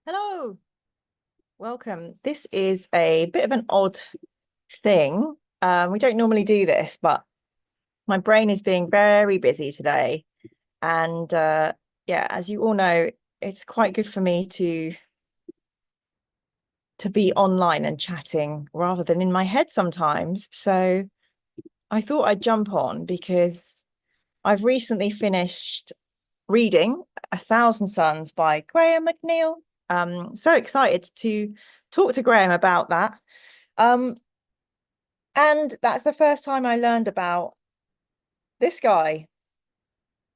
Hello, welcome. This is a bit of an odd thing. We don't normally do this, but my brain is being very busy today. And yeah, as you all know, it's quite good for me to be online and chatting rather than in my head sometimes. So I thought I'd jump on because I've recently finished reading A Thousand Suns by Graham McNeill. So excited to talk to Graham about that. Um, and that's the first time I learned about this guy,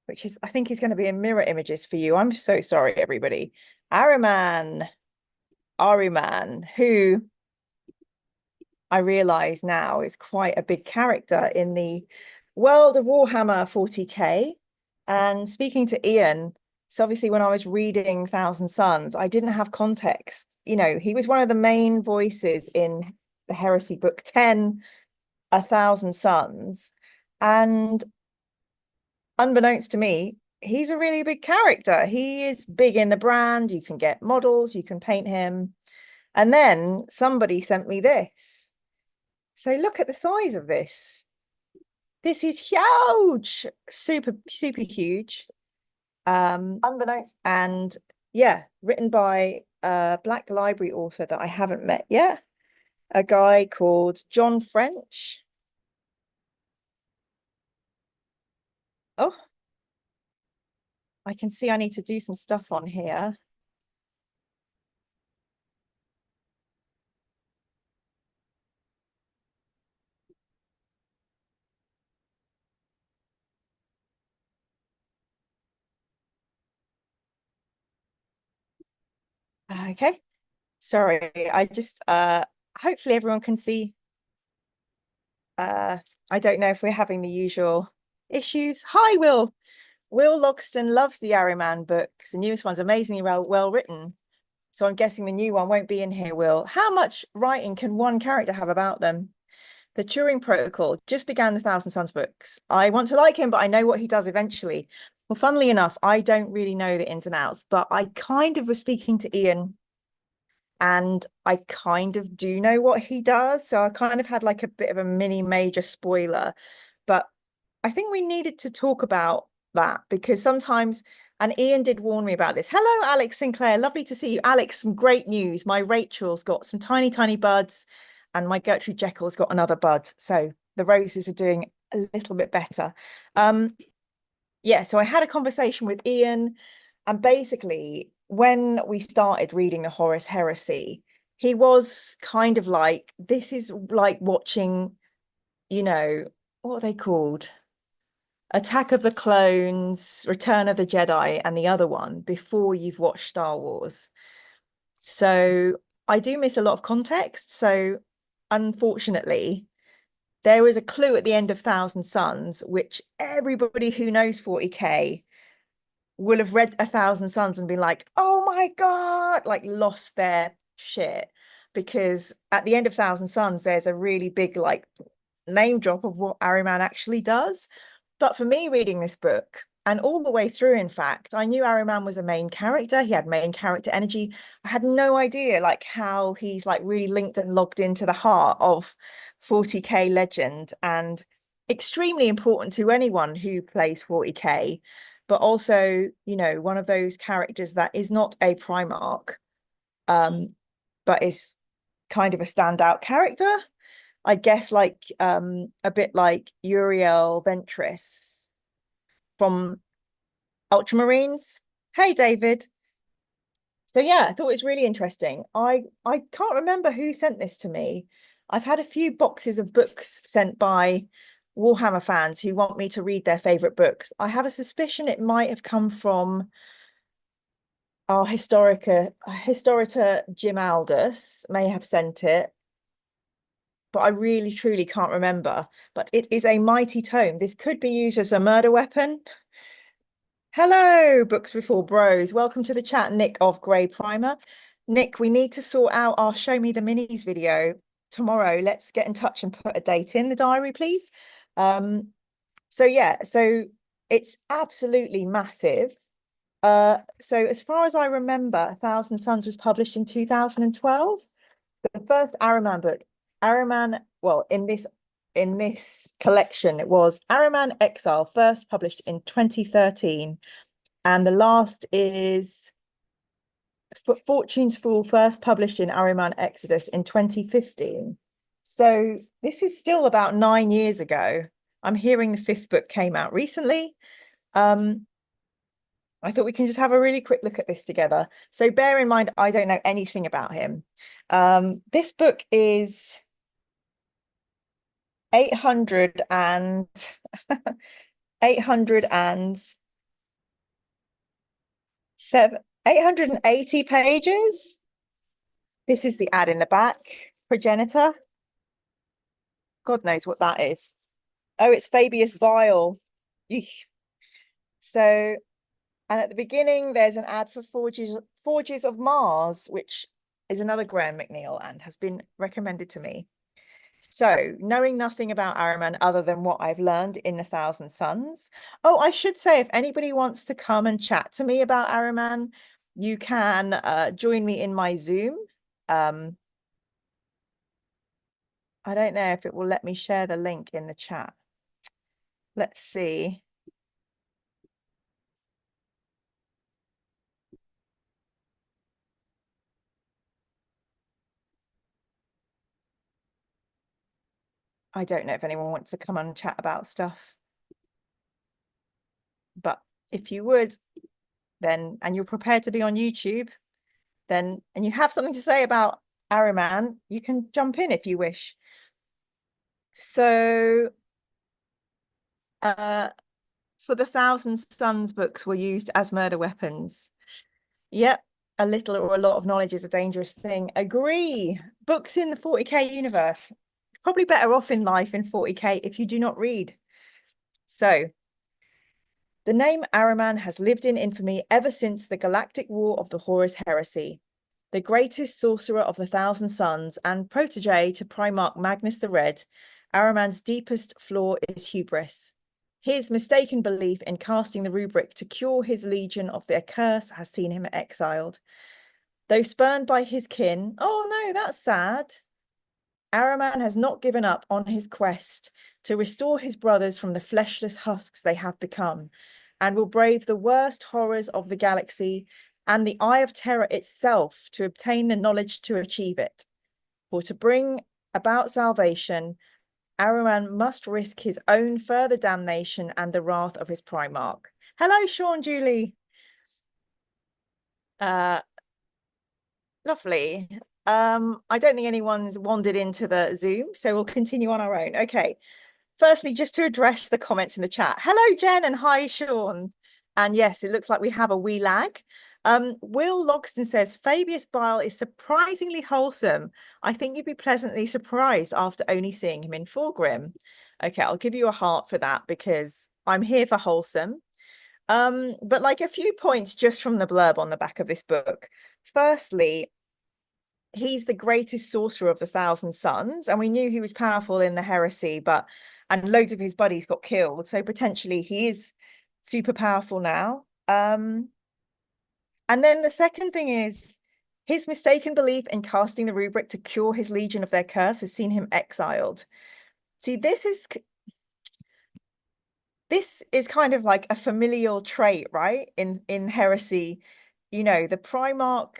which is, I think he's going to be in mirror images for you. I'm so sorry, everybody. Ahriman, Ahriman, who I realize now is quite a big character in the world of Warhammer 40k. And speaking to Ian, so obviously when I was reading Thousand Suns, I didn't have context. You know, he was one of the main voices in the Heresy Book 10, A Thousand Suns. And unbeknownst to me, he's a really big character. He is big in the brand. You can get models, you can paint him. And then somebody sent me this. So look at the size of this. This is huge, super, super huge. Unbeknownst, and yeah, written by a Black Library author that I haven't met yet, a guy called John French. Oh, I can see I need to do some stuff on here. Okay, sorry, I just hopefully everyone can see. I don't know if we're having the usual issues. Hi, Will. Will Logston loves the Ahriman books. The newest one's amazingly well written. So I'm guessing the new one won't be in here, Will. How much writing can one character have about them? The Turing Protocol just began the Thousand Sons books. I want to like him, but I know what he does eventually. Well, funnily enough, I don't really know the ins and outs, but I kind of was speaking to Ian and I kind of do know what he does. So I kind of had like a bit of a mini major spoiler, but I think we needed to talk about that because sometimes, and Ian did warn me about this. Hello, Alex Sinclair. Lovely to see you. Alex, some great news. My Rachel's got some tiny, tiny buds, and my Gertrude Jekyll's got another bud. So the roses are doing a little bit better. Yeah, so I had a conversation with Ian, and basically, when we started reading the Horus Heresy, he was kind of like, this is like watching, you know, what are they called? Attack of the Clones, Return of the Jedi, and the other one before you've watched Star Wars. So I do miss a lot of context. So unfortunately, there is a clue at the end of Thousand Suns, which everybody who knows 40k will have read A Thousand Suns and been like, oh my God, like lost their shit. Because at the end of Thousand Suns, there's a really big like name drop of what Ahriman actually does. But for me, reading this book, and all the way through, in fact, I knew Ahriman was a main character. He had main character energy. I had no idea like how he's like really linked and logged into the heart of 40k legend and extremely important to anyone who plays 40k, but also, you know, one of those characters that is not a Primarch, but is kind of a standout character. I guess like a bit like Uriel Ventress from Ultramarines. Hey, David. So yeah, I thought it was really interesting. I can't remember who sent this to me. I've had a few boxes of books sent by Warhammer fans who want me to read their favorite books. I have a suspicion it might have come from our historiator Jim Aldous may have sent it, but I really truly can't remember. But it is a mighty tome. This could be used as a murder weapon. Hello, Books Before Bros. Welcome to the chat, Nick of Grey Primer. Nick, we need to sort out our Show Me the Minis video tomorrow. Let's get in touch and put a date in the diary, please. So yeah, so it's absolutely massive. So as far as I remember, A Thousand Suns was published in 2012. The first Ahriman book, Ahriman, well, in this collection, it was Ahriman Exile, first published in 2013, and the last is Fortune's Fool, first published in Ahriman Exodus in 2015. So this is still about 9 years ago. I'm hearing the fifth book came out recently. I thought we can just have a really quick look at this together. So bear in mind, I don't know anything about him. This book is 800 and 880 pages. This is the ad in the back. Progenitor. God knows what that is. Oh, it's Fabius Bile. Eesh. So, and at the beginning, there's an ad for Forges of Mars, which is another Graham McNeill and has been recommended to me. So, knowing nothing about Ahriman other than what I've learned in A Thousand Suns. Oh, I should say, if anybody wants to come and chat to me about Ahriman, you can join me in my Zoom. I don't know if it will let me share the link in the chat. Let's see. I don't know if anyone wants to come and chat about stuff. But if you would, then, and you're prepared to be on YouTube, then, and you have something to say about Ahriman, you can jump in if you wish. So, for the Thousand Suns books were used as murder weapons. Yep, a little or a lot of knowledge is a dangerous thing. Agree. Books in the 40k universe. Probably better off in life in 40k if you do not read. So, the name Ahriman has lived in infamy ever since the galactic war of the Horus Heresy. The greatest sorcerer of the Thousand Suns and protege to Primarch Magnus the Red, Ahriman's deepest flaw is hubris. His mistaken belief in casting the rubric to cure his legion of their curse has seen him exiled. Though spurned by his kin, oh no, that's sad. Ahriman has not given up on his quest to restore his brothers from the fleshless husks they have become, and will brave the worst horrors of the galaxy and the Eye of Terror itself to obtain the knowledge to achieve it. For to bring about salvation, Ahriman must risk his own further damnation and the wrath of his Primarch. Hello, Sean Julie. Lovely. I don't think anyone's wandered into the Zoom, so we'll continue on our own. Okay. Firstly, just to address the comments in the chat. Hello, Jen, and hi, Sean. And yes, it looks like we have a wee lag. Will Logston says, Fabius Bile is surprisingly wholesome. I think you'd be pleasantly surprised after only seeing him in Fulgrim. Okay, I'll give you a heart for that because I'm here for wholesome. But like a few points just from the blurb on the back of this book. Firstly, he's the greatest sorcerer of the Thousand Suns, and we knew he was powerful in the heresy, and loads of his buddies got killed, so potentially he is super powerful now. And then the second thing is his mistaken belief in casting the rubric to cure his legion of their curse has seen him exiled. See, this is kind of like a familial trait, right? In heresy, you know, the Primarch,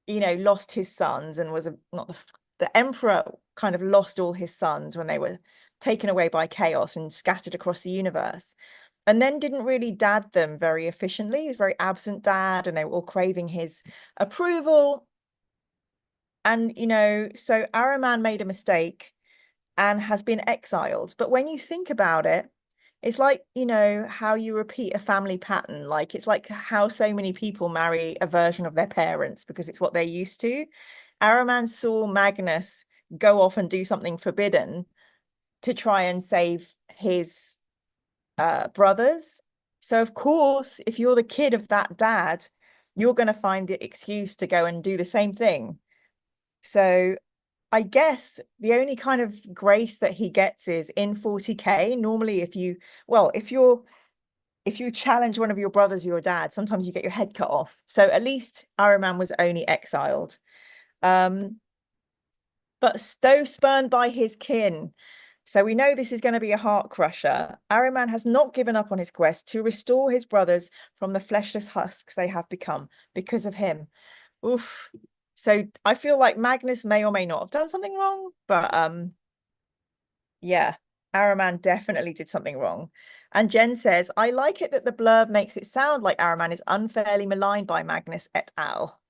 you know, lost his sons and was not the emperor kind of lost all his sons when they were taken away by chaos and scattered across the universe, and then didn't really dad them very efficiently. He was very absent dad, and they were all craving his approval. And, you know, so Ahriman made a mistake and has been exiled. But when you think about it, it's like, you know, how you repeat a family pattern. Like, it's like how so many people marry a version of their parents because it's what they're used to. Ahriman saw Magnus go off and do something forbidden to try and save his brothers. So, of course, if you're the kid of that dad, you're going to find the excuse to go and do the same thing. So I guess the only kind of grace that he gets is in 40k. Normally, if you're if you challenge one of your brothers or your dad, sometimes you get your head cut off. So at least Ahriman was only exiled. But though spurned by his kin, so we know this is going to be a heart crusher. Ahriman has not given up on his quest to restore his brothers from the fleshless husks they have become because of him. Oof. So I feel like Magnus may or may not have done something wrong, but yeah, Ahriman definitely did something wrong. And Jen says, I like it that the blurb makes it sound like Ahriman is unfairly maligned by Magnus et al.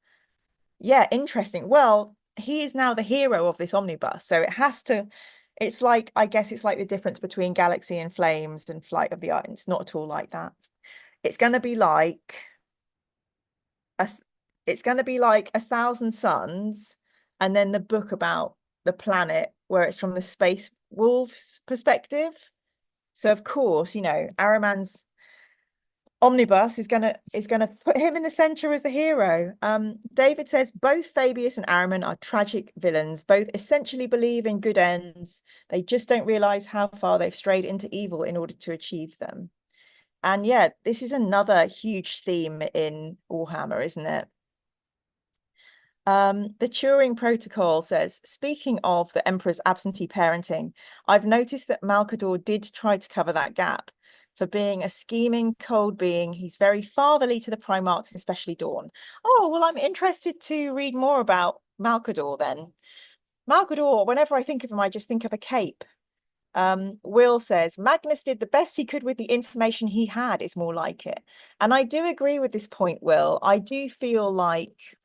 Yeah, interesting. Well, he is now the hero of this omnibus, so it has to. It's like, I guess it's like the difference between Galaxy in Flames and Flight of the Iron. It's not at all like that. It's going to be like it's going to be like A Thousand Suns, and then the book about the planet where it's from the space wolves perspective. So of course, you know, Ahriman's omnibus is gonna put him in the center as a hero. David says both Fabius and Ahriman are tragic villains. Both essentially believe in good ends. They just don't realize how far they've strayed into evil in order to achieve them. And yeah, this is another huge theme in Warhammer, isn't it? The Turing Protocol says, speaking of the Emperor's absentee parenting, I've noticed that Malkador did try to cover that gap. For being a scheming, cold being, he's very fatherly to the Primarchs, especially Dawn. Oh, well, I'm interested to read more about Malkador then. Malkador, whenever I think of him, I just think of a cape. Will says, Magnus did the best he could with the information he had, is more like it. And I do agree with this point, Will. I do feel like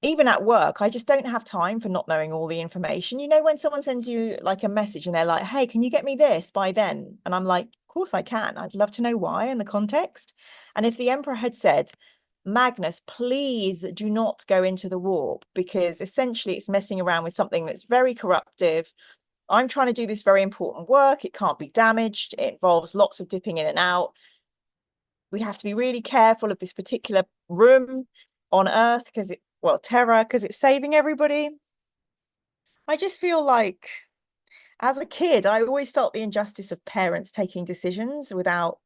even at work, I just don't have time for not knowing all the information. You know, when someone sends you like a message and they're like, hey, can you get me this by then? And I'm like, of course I can. I'd love to know why and the context. And if the Emperor had said, Magnus, please do not go into the warp, because essentially it's messing around with something that's very corruptive. I'm trying to do this very important work. It can't be damaged. It involves lots of dipping in and out. We have to be really careful of this particular room on Earth because it, well, Terra, because it's saving everybody. I just feel like as a kid, I always felt the injustice of parents taking decisions without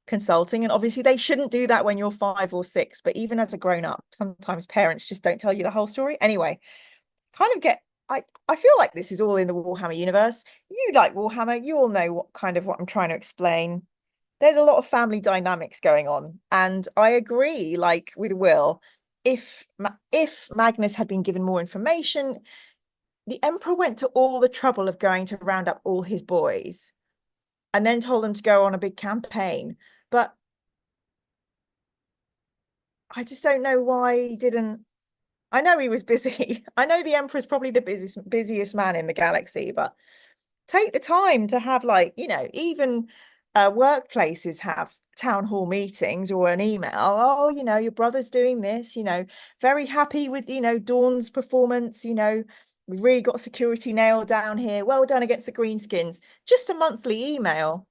consulting. And obviously they shouldn't do that when you're 5 or 6, but even as a grown-up, sometimes parents just don't tell you the whole story. Anyway, kind of get I feel like this is all in the Warhammer universe. You like Warhammer, you all know what I'm trying to explain. There's a lot of family dynamics going on, and I agree, like with Will, if Magnus had been given more information, the Emperor went to all the trouble of going to round up all his boys and then told them to go on a big campaign. But I just don't know why he didn't. I know he was busy. I know the Emperor's probably the busiest man in the galaxy, but take the time to have, like, you know, even workplaces have town hall meetings or an email. Oh, you know, your brother's doing this, you know, very happy with, you know, Dawn's performance, you know, we've really got security nailed down here. Well done against the Greenskins. Just a monthly email.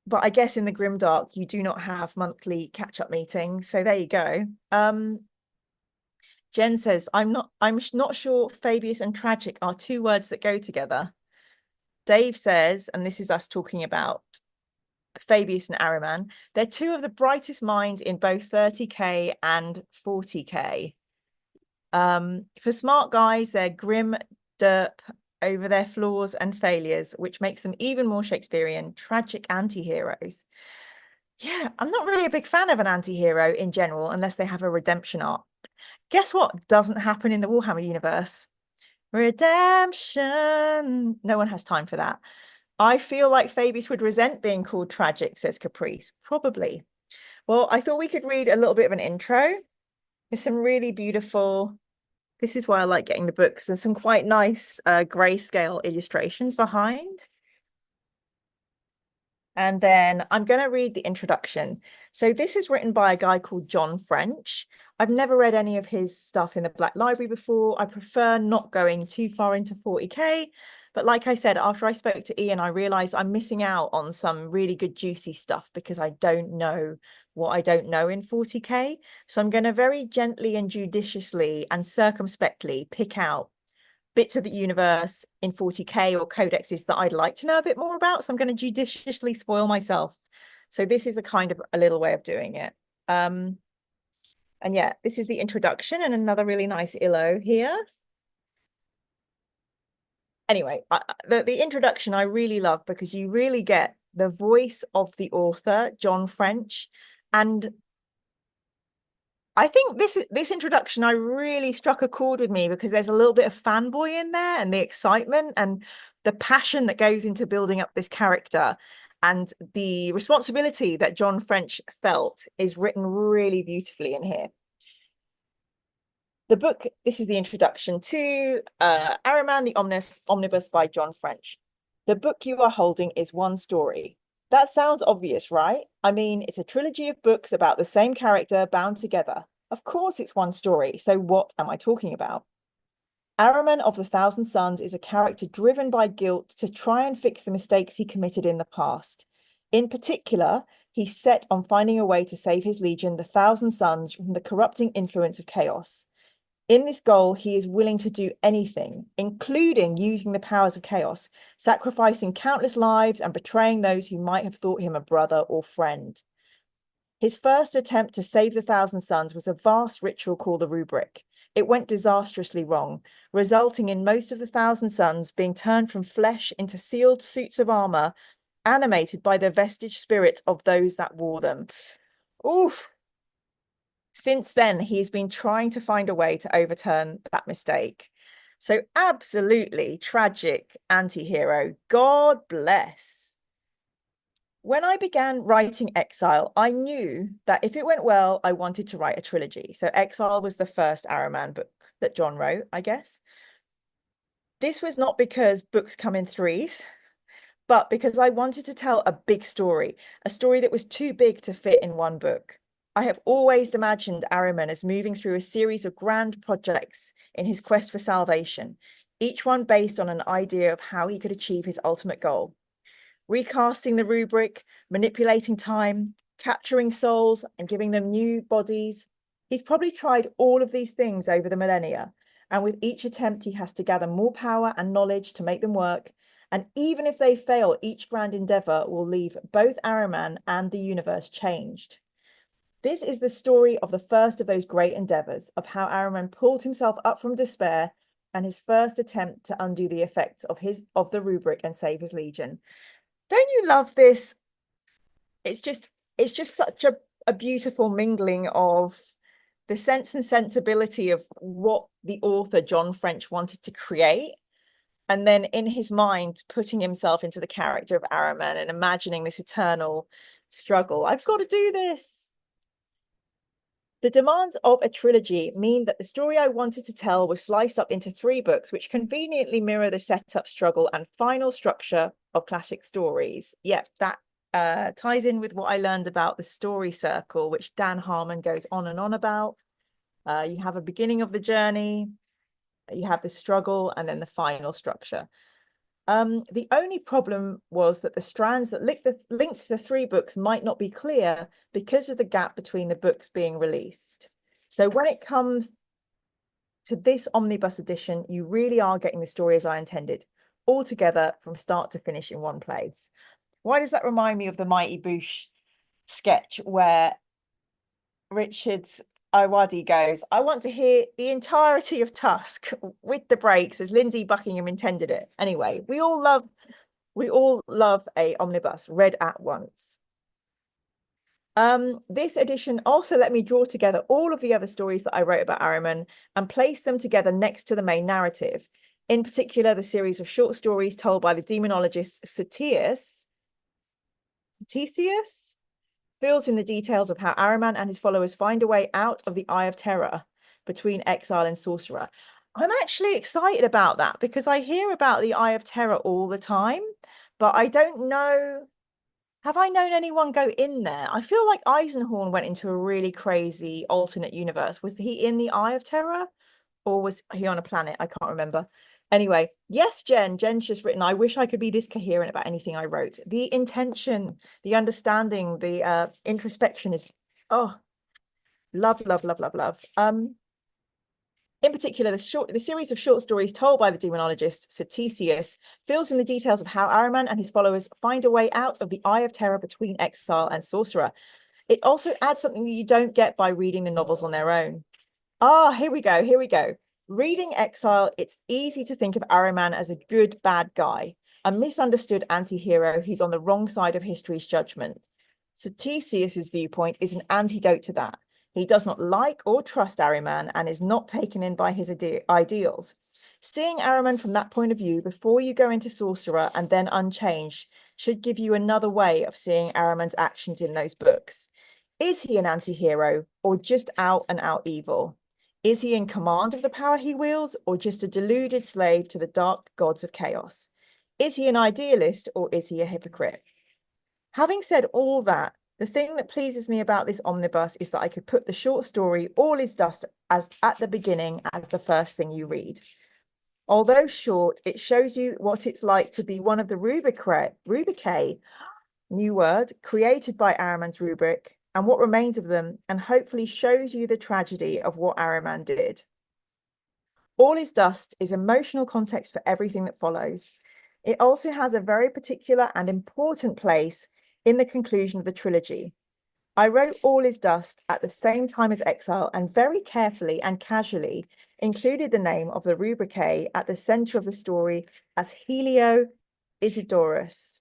But I guess in the Grimdark, you do not have monthly catch-up meetings. So there you go. Jen says, I'm not sure Fabius and tragic are two words that go together. Dave says, and this is us talking about Fabius and Ahriman, they're two of the brightest minds in both 30k and 40k. For smart guys, they're grim derp over their flaws and failures, which makes them even more Shakespearean, tragic anti-heroes. Yeah, I'm not really a big fan of an anti-hero in general, unless they have a redemption arc. Guess what doesn't happen in the Warhammer universe? Redemption. No one has time for that. I feel like Fabius would resent being called tragic, says Caprice. Probably. Well, I thought we could read a little bit of an intro. There's some really beautiful, this is why I like getting the books. There's some quite nice grayscale illustrations behind. And then I'm going to read the introduction. So this is written by a guy called John French. I've never read any of his stuff in the Black Library before. I prefer not going too far into 40k. But like I said, after I spoke to Ian, I realized I'm missing out on some really good juicy stuff because I don't know what I don't know in 40k. So I'm going to very gently and judiciously and circumspectly pick out bits of the universe in 40k or codexes that I'd like to know a bit more about. So I'm going to judiciously spoil myself. So this is a kind of a little way of doing it. And yeah, this is the introduction and another really nice illo here. Anyway, the introduction I really love because you really get the voice of the author, John French. And I think this introduction, I really struck a chord with me because there's a little bit of fanboy in there and the excitement and the passion that goes into building up this character. And the responsibility that John French felt is written really beautifully in here. The book, this is the introduction to Ahriman, the Omnibus by John French. The book you are holding is one story. That sounds obvious, right? I mean, it's a trilogy of books about the same character bound together. Of course it's one story, so what am I talking about? Ahriman of the Thousand Suns is a character driven by guilt to try and fix the mistakes he committed in the past. In particular, he's set on finding a way to save his legion, the Thousand Suns, from the corrupting influence of chaos. In this goal, he is willing to do anything, including using the powers of chaos, sacrificing countless lives and betraying those who might have thought him a brother or friend. His first attempt to save the Thousand Suns was a vast ritual called the Rubric. It went disastrously wrong, resulting in most of the Thousand Suns being turned from flesh into sealed suits of armor, animated by the vestige spirit of those that wore them. Oof. Since then, he has been trying to find a way to overturn that mistake. So absolutely tragic anti-hero. God bless. When I began writing Exile, I knew that if it went well, I wanted to write a trilogy. So Exile was the first Ahriman book that John wrote, I guess. This was not because books come in threes, but because I wanted to tell a big story, a story that was too big to fit in one book. I have always imagined Ahriman as moving through a series of grand projects in his quest for salvation, each one based on an idea of how he could achieve his ultimate goal. Recasting the rubric, manipulating time, capturing souls and giving them new bodies. He's probably tried all of these things over the millennia, and with each attempt he has to gather more power and knowledge to make them work. And even if they fail, each grand endeavor will leave both Ahriman and the universe changed. This is the story of the first of those great endeavors, of how Ahriman pulled himself up from despair and his first attempt to undo the effects of the rubric and save his legion. Don't you love this? It's just such a beautiful mingling of the sense and sensibility of what the author John French wanted to create, and then in his mind putting himself into the character of Ahriman and imagining this eternal struggle. I've got to do this. The demands of a trilogy mean that the story I wanted to tell was sliced up into 3 books, which conveniently mirror the setup, struggle, and final structure of classic stories. Yep, that ties in with what I learned about the story circle, which Dan Harmon goes on and on about. You have a beginning of the journey, you have the struggle, and then the final structure. The only problem was that the strands that linked the 3 books might not be clear because of the gap between the books being released. So when it comes to this omnibus edition, you really are getting the story as I intended, all together from start to finish in one place. Why does that remind me of the Mighty Boosh sketch where Richard's Iwadi goes, I want to hear the entirety of Tusk with the breaks as Lindsay Buckingham intended it. Anyway, we all love a omnibus read at once. This edition also let me draw together all of the other stories that I wrote about Ahriman and place them together next to the main narrative. In particular, the series of short stories told by the demonologist Ctesias fills in the details of how Ahriman and his followers find a way out of the Eye of Terror between Exile and Sorcerer. I'm actually excited about that because I hear about the Eye of Terror all the time, but I don't know, have I known anyone go in there? I feel like Eisenhorn went into a really crazy alternate universe. Was he in the Eye of Terror or was he on a planet? I can't remember. Anyway, yes, Jen's just written, I wish I could be this coherent about anything I wrote. The intention, the understanding, the introspection is, oh, love. In particular, the series of short stories told by the demonologist Cetesius fills in the details of how Ahriman and his followers find a way out of the Eye of Terror between exile and sorcerer. It also adds something that you don't get by reading the novels on their own. Here we go, here we go. Reading Exile, it's easy to think of Ahriman as a good bad guy, a misunderstood anti-hero who's on the wrong side of history's judgment. Cetesius's viewpoint is an antidote to that. He does not like or trust Ahriman and is not taken in by his ideals. Seeing Ahriman from that point of view before you go into Sorcerer and then Unchanged should give you another way of seeing Ahriman's actions in those books. Is he an anti-hero or just out and out evil? Is he in command of the power he wields or just a deluded slave to the dark gods of chaos? Is he an idealist or is he a hypocrite? Having said all that, the thing that pleases me about this omnibus is that I could put the short story All Is Dust as at the beginning as the first thing you read. Although short, it shows you what it's like to be one of the Rubricae, new word, created by Ahriman's rubric, and what remains of them, and hopefully shows you the tragedy of what Ahriman did. All Is Dust is emotional context for everything that follows. It also has a very particular and important place in the conclusion of the trilogy. I wrote All Is Dust at the same time as Exile and very carefully and casually included the name of the Rubricae at the center of the story as Helio Isidorus.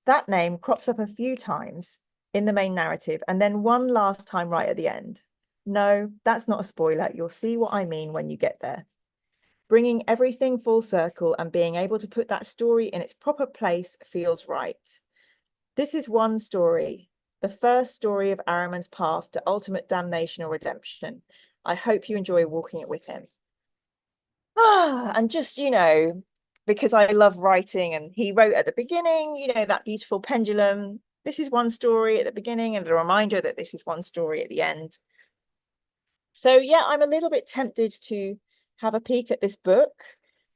That name crops up a few times in the main narrative and then one last time right at the end. No, that's not a spoiler. You'll see what I mean when you get there. Bringing everything full circle and being able to put that story in its proper place feels right. This is one story, the first story of Ahriman's path to ultimate damnation or redemption. I hope you enjoy walking it with him. And just, because I love writing and he wrote at the beginning, that beautiful pendulum. This is one story at the beginning and a reminder that this is one story at the end. So yeah, I'm a little bit tempted to have a peek at this book.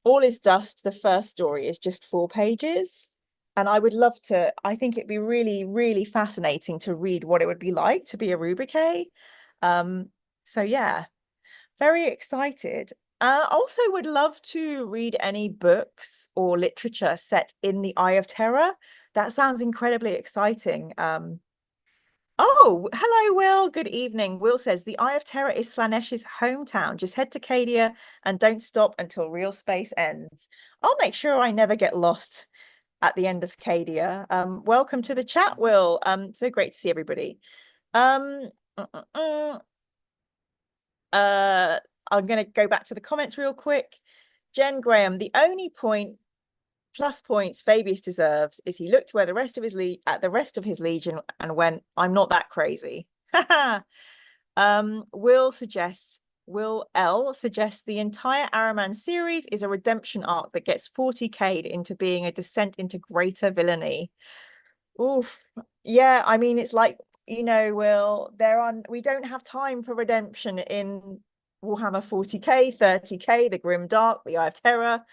All Is Dust, the first story, is just 4 pages. And I would love to, I think it'd be really, really fascinating to read what it would be like to be a Rubricae. So yeah, very excited. Also would love to read any books or literature set in the Eye of Terror. That sounds incredibly exciting. Oh, hello, Will. Good evening. Will says, the Eye of Terror is Slanesh's hometown. Just head to Cadia and don't stop until real space ends. I'll make sure I never get lost at the end of Cadia. Welcome to the chat, Will. So great to see everybody. I'm going to go back to the comments real quick. Jen Graham, the only plus points Fabius deserves is he looked where the rest of his at the rest of his legion and went, I'm not that crazy. Will L suggests the entire Ahriman series is a redemption arc that gets 40k'd into being a descent into greater villainy. Oof. Yeah, I mean, it's like, Will, we don't have time for redemption in Warhammer 40k, 30k, the Grim Dark, the Eye of Terror,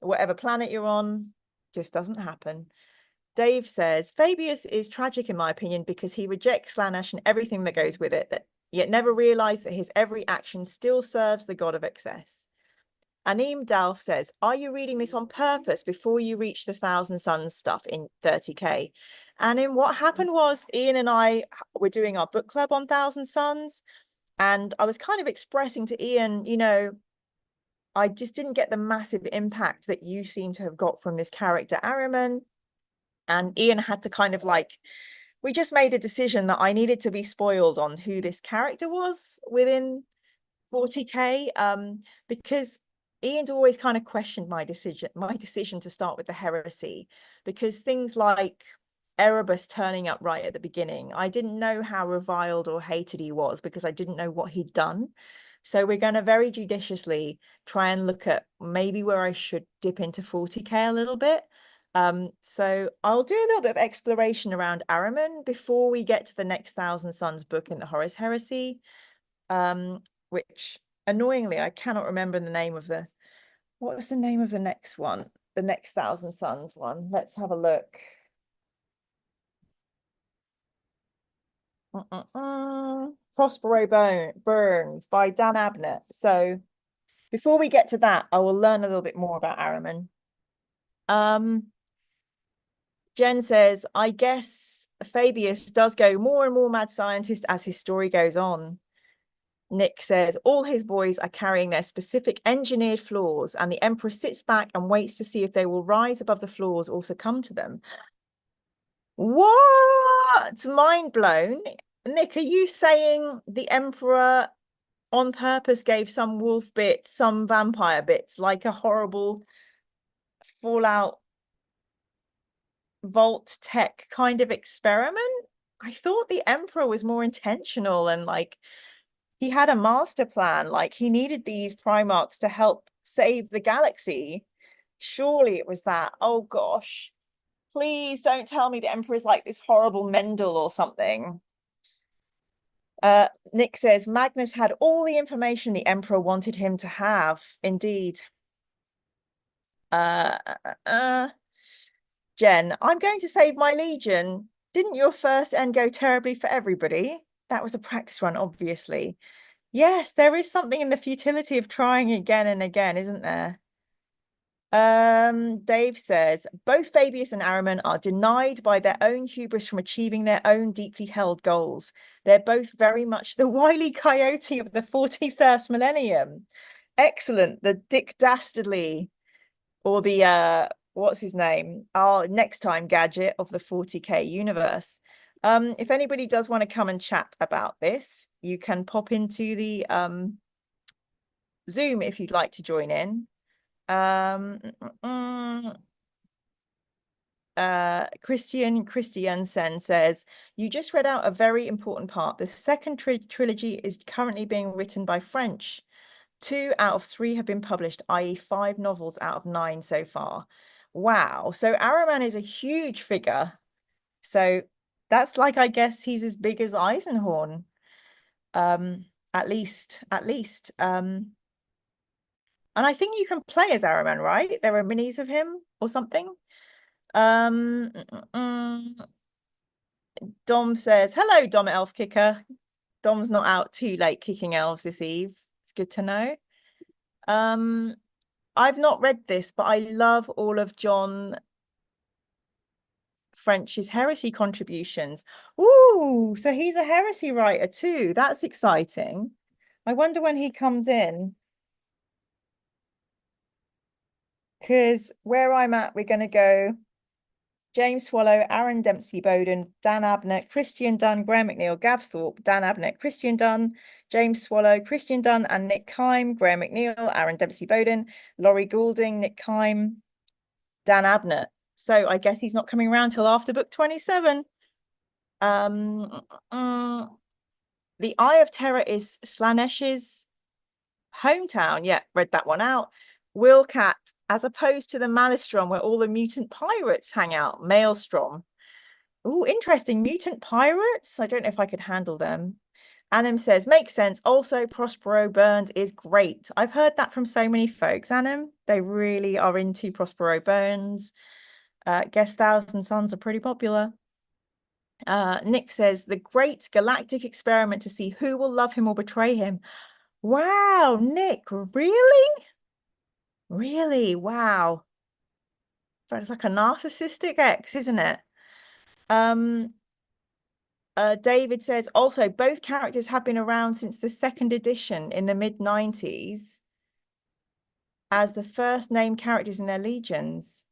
whatever planet you're on. Just doesn't happen. Dave says, Fabius is tragic in my opinion because he rejects Slaanesh and everything that goes with it, yet never realized that his every action still serves the god of excess. Aneem Dalf says, are you reading this on purpose before you reach the Thousand Suns stuff in 30k? And in what happened was Ian and I were doing our book club on Thousand Suns, and I was kind of expressing to Ian, I just didn't get the massive impact that you seem to have got from this character Ahriman. And Ian had to kind of we just made a decision that I needed to be spoiled on who this character was within 40k, because Ian's always kind of questioned my decision to start with the heresy, because things like Erebus turning up right at the beginning, I didn't know how reviled or hated he was because I didn't know what he'd done. So we're going to very judiciously try and look at maybe where I should dip into 40k a little bit. So I'll do a little bit of exploration around Ahriman before we get to the next Thousand Suns book in the Horus Heresy, which annoyingly I cannot remember the name of what was the name of the next one? The next Thousand Suns one. Let's have a look. Prospero Burns by Dan Abnett. So before we get to that, I will learn a little bit more about Ahriman. Jen says, I guess Fabius does go more and more mad scientist as his story goes on. Nick says, all his boys are carrying their specific engineered flaws, and the Emperor sits back and waits to see if they will rise above the flaws or succumb to them. What? Mind blown. Nick, are you saying the Emperor on purpose gave some wolf bits, some vampire bits, like a horrible Fallout Vault tech kind of experiment? I thought the Emperor was more intentional and like he had a master plan, like he needed these Primarchs to help save the galaxy. Surely it was that. Oh gosh. Please don't tell me the Emperor is like this horrible Mendel or something. Nick says, Magnus had all the information the Emperor wanted him to have. Indeed. Jen, I'm going to save my legion. Didn't your first end go terribly for everybody? That was a practice run, obviously. Yes, there is something in the futility of trying again and again, isn't there? Dave says, both Fabius and Ahriman are denied by their own hubris from achieving their own deeply held goals. They're both very much the Wile E. Coyote of the 41st millennium. Excellent. The Dick Dastardly, or the what's his name? Our next time gadget of the 40k universe. If anybody does want to come and chat about this, you can pop into the Zoom if you'd like to join in. Christiansen says, you just read out a very important part. The second trilogy is currently being written by French. 2 out of 3 have been published, i.e. 5 novels out of 9 so far. Wow. So Ahriman is a huge figure. So that's like, I guess he's as big as Eisenhorn. At least. And I think you can play as Ahriman, right? There are minis of him or something. Dom says, hello, Dom Elf Kicker. Dom's not out too late kicking elves this eve. It's good to know. I've not read this, but I love all of John French's heresy contributions. Ooh, so he's a heresy writer too. That's exciting. I wonder when he comes in. Because where I'm at, we're going to go James Swallow, Aaron Dempsey Bowden, Dan Abnett, Christian Dunn, Graham McNeill, Gav Thorpe, Dan Abnett, Christian Dunn, James Swallow, Christian Dunn, and Nick Kime, Graham McNeill, Aaron Dempsey Bowden, Laurie Goulding, Nick Kime, Dan Abnett. So I guess he's not coming around till after book 27. The Eye of Terror is Slanesh's hometown. Yeah, read that one out. Wilcat, as opposed to the Maelstrom, where all the mutant pirates hang out. Maelstrom. Oh, interesting. Mutant pirates? I don't know if I could handle them. Anim says, makes sense. Also, Prospero Burns is great. I've heard that from so many folks, Anim. They really are into Prospero Burns. Guess Thousand Sons are pretty popular. Nick says, the great galactic experiment to see who will love him or betray him. Wow, Nick, really? Really? Wow. But it's like a narcissistic ex, isn't it? David says, also, both characters have been around since the 2nd edition in the mid-90s as the first named characters in their legions.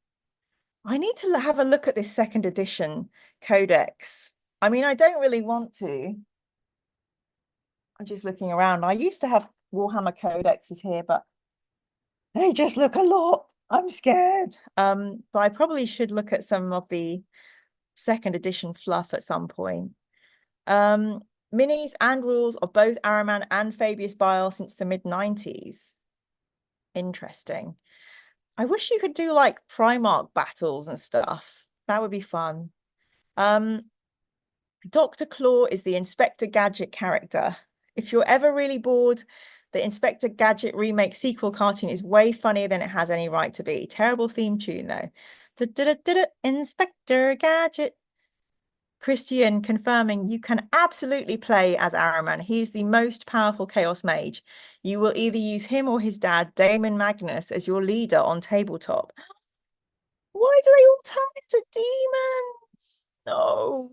I need to have a look at this 2nd edition codex. I mean, I don't really want to. I'm just looking around. I used to have Warhammer codexes here, but they just look a lot. I'm scared. But I probably should look at some of the 2nd edition fluff at some point. Minis and rules of both Ahriman and Fabius Bile since the mid-90s. Interesting. I wish you could do like Primarch battles and stuff. That would be fun. Dr. Claw is the Inspector Gadget character. If you're ever really bored, the Inspector Gadget remake sequel cartoon is way funnier than it has any right to be. Terrible theme tune, though. Inspector Gadget. Christian confirming you can absolutely play as Ahriman. He's the most powerful Chaos Mage. You will either use him or his dad, Damon Magnus, as your leader on tabletop. Why do they all turn into demons? No.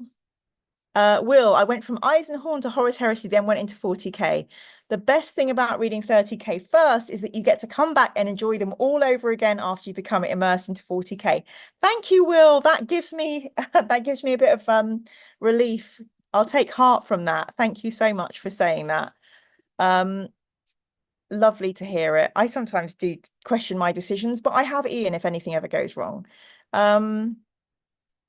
Will, I went from Eisenhorn to Horus Heresy, then went into 40k. The best thing about reading 30k first is that you get to come back and enjoy them all over again after you become immersed into 40k. Thank you, Will. That gives me that gives me a bit of relief. I'll take heart from that. Thank you so much for saying that. Lovely to hear it. I sometimes do question my decisions, but I have Ian if anything ever goes wrong.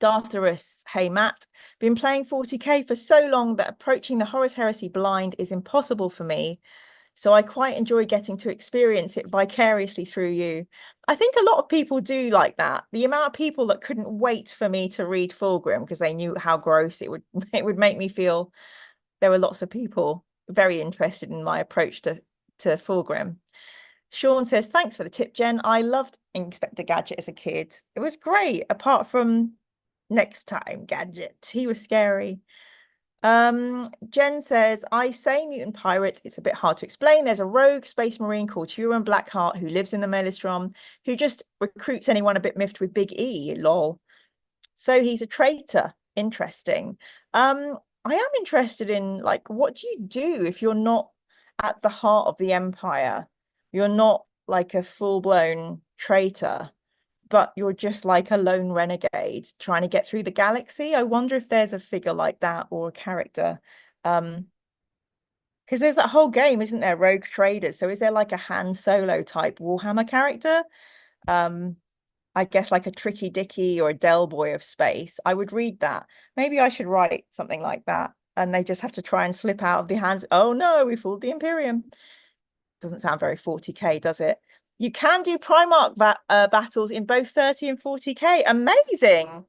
Dartharus, hey Matt, been playing 40k for so long that approaching the Horus Heresy blind is impossible for me. So I quite enjoy getting to experience it vicariously through you. I think a lot of people do like that. The amount of people that couldn't wait for me to read Fulgrim because they knew how gross it would make me feel. There were lots of people very interested in my approach to Fulgrim. Sean says, thanks for the tip, Jen. I loved Inspector Gadget as a kid. It was great, apart from Next Time Gadget. He was scary. Jen says, I say mutant pirate. It's a bit hard to explain. There's a rogue space marine called Huron Blackheart who lives in the Maelstrom, who just recruits anyone a bit miffed with big E, lol. So he's a traitor. Interesting. I am interested in, like, what do you do if you're not at the heart of the Empire? You're not like a full-blown traitor, but you're just like a lone renegade trying to get through the galaxy. I wonder if there's a figure like that or a character. Because there's that whole game, isn't there? Rogue Traders. So is there like a Han Solo type Warhammer character? I guess like a Tricky Dicky or a Del Boy of space. I would read that. Maybe I should write something like that. And they just have to try and slip out of the hands. Oh no, we fooled the Imperium. Doesn't sound very 40k, does it? You can do Primarch battles in both 30 and 40k. Amazing.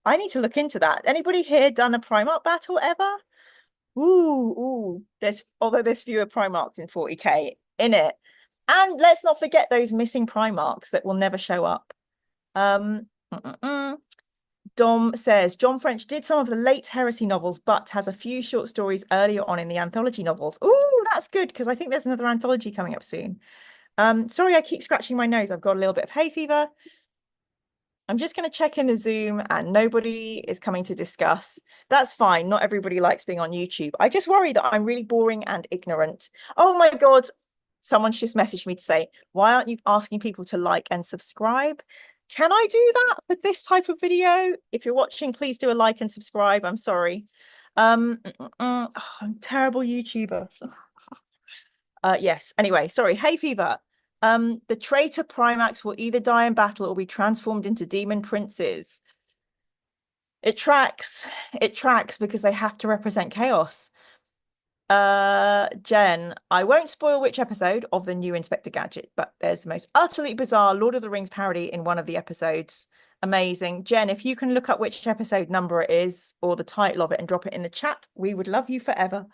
I need to look into that. Anybody here done a Primarch battle ever? Ooh. Although there's fewer Primarchs in 40k in it. And let's not forget those missing Primarchs that will never show up. Dom says, John French did some of the late Heresy novels, but has a few short stories earlier on in the anthology novels. Ooh, that's good, because I think there's another anthology coming up soon. Sorry, I keep scratching my nose. I've got a little bit of hay fever. I'm just going to check in the Zoom and nobody is coming to discuss. That's fine. Not everybody likes being on YouTube. I just worry that I'm really boring and ignorant. Oh my God. Someone's just messaged me to say, why aren't you asking people to like and subscribe? Can I do that for this type of video? If you're watching, please do a like and subscribe. I'm sorry. I'm a terrible YouTuber. Yes. Anyway, sorry. Hay fever. The traitor Primax will either die in battle or be transformed into demon princes. It tracks because they have to represent chaos. Jen, I won't spoil which episode of the new Inspector Gadget, but there's the most utterly bizarre Lord of the Rings parody in one of the episodes. Amazing. Jen, if you can look up which episode number it is or the title of it and drop it in the chat, we would love you forever.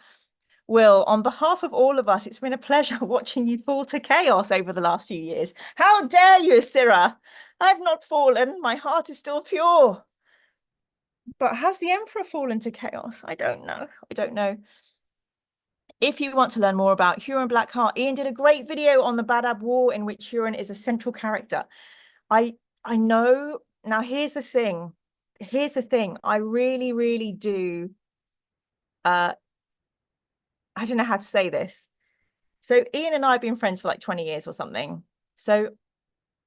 Will, on behalf of all of us, it's been a pleasure watching you fall to chaos over the last few years. How dare you, Syrah? I've not fallen. My heart is still pure. But has the Emperor fallen to chaos? I don't know. If you want to learn more about Huron Blackheart, Ian did a great video on the Badab War in which Huron is a central character. I know. Now, here's the thing. I really, really do. I don't know how to say this. So Ian and I have been friends for like 20 years or something. So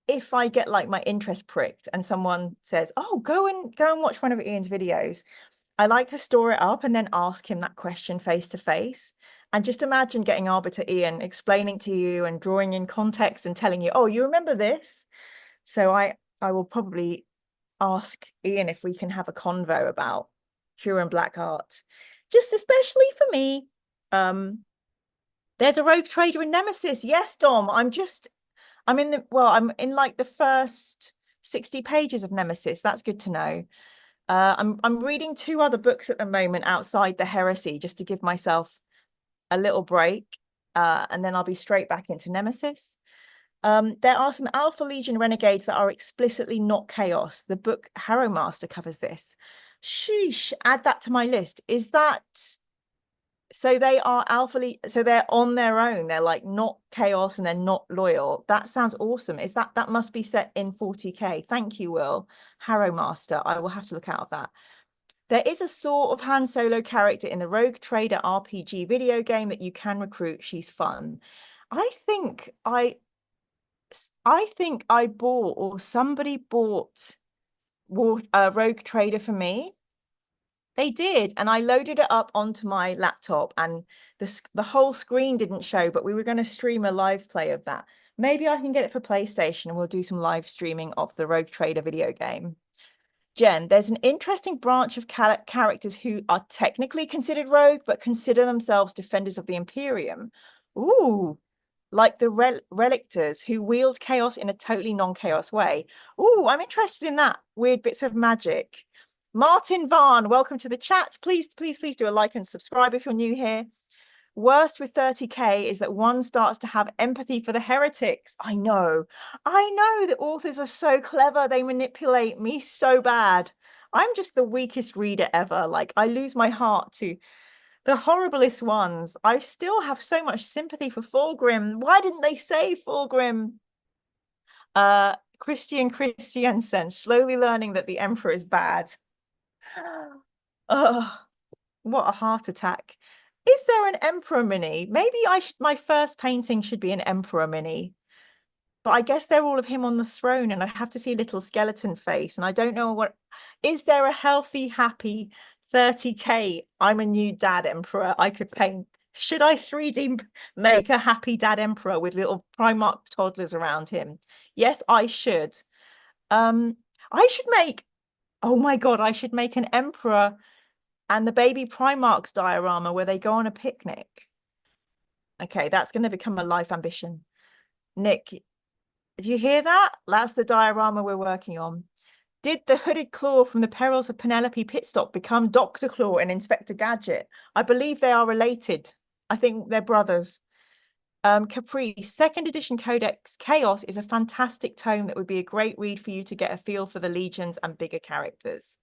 if I get like my interest pricked and someone says, oh, go and watch one of Ian's videos, I like to store it up and then ask him that question face to face. And just imagine getting Arbiter Ian explaining to you and drawing in context and telling you, oh, you remember this? So I will probably ask Ian if we can have a convo about Huron Blackheart, just especially for me. There's a rogue trader in Nemesis. Yes, Dom. I'm in like the first 60 pages of Nemesis. That's good to know. I'm reading 2 other books at the moment outside the Heresy just to give myself a little break, and then I'll be straight back into Nemesis. There are some Alpha Legion renegades that are explicitly not chaos. The book Harrowmaster covers this. Sheesh, add that to my list. Is that so they are so they're on their own. They're like not chaos and they're not loyal. That sounds awesome. Is that must be set in 40k. Thank you, Will. Harrow Master. I will have to look out of that. There is a sort of Han Solo character in the Rogue Trader RPG video game that you can recruit. She's fun. I think I bought or somebody bought Rogue Trader for me. They did, and I loaded it up onto my laptop, and the whole screen didn't show, but we were going to stream a live play of that. Maybe I can get it for PlayStation, and we'll do some live streaming of the Rogue Trader video game. Jen, there's an interesting branch of characters who are technically considered rogue, but consider themselves defenders of the Imperium. Ooh, like the Relictors, who wield chaos in a totally non-chaos way. Ooh, I'm interested in that. Weird bits of magic. Martin Vaughn, welcome to the chat. Please do a like and subscribe if you're new here. Worst with 30k is that one starts to have empathy for the heretics. I know the authors are so clever. They manipulate me so bad. I'm just the weakest reader ever. Like, I lose my heart to the horriblest ones. I still have so much sympathy for Fulgrim. Why didn't they save Fulgrim? Christiansen, slowly learning that the Emperor is bad. Oh, what a heart attack. Is there an Emperor mini? Maybe my first painting should be an Emperor mini. But I guess they're all of him on the throne, and I have to see a little skeleton face. And I don't know what. Is there a healthy, happy 30k? I'm a new dad Emperor I could paint. Should I 3D make a happy dad Emperor with little Primarch toddlers around him? Yes, I should. I should make. Oh my God, I should make an Emperor and the baby Primarchs diorama where they go on a picnic. Okay, that's going to become a life ambition. Nick, do you hear that? That's the diorama we're working on. Did the hooded claw from the Perils of Penelope Pitstop become Dr. Claw and Inspector Gadget? I believe they are related. I think they're brothers. Capri, second edition Codex Chaos is a fantastic tome that would be a great read for you to get a feel for the legions and bigger characters.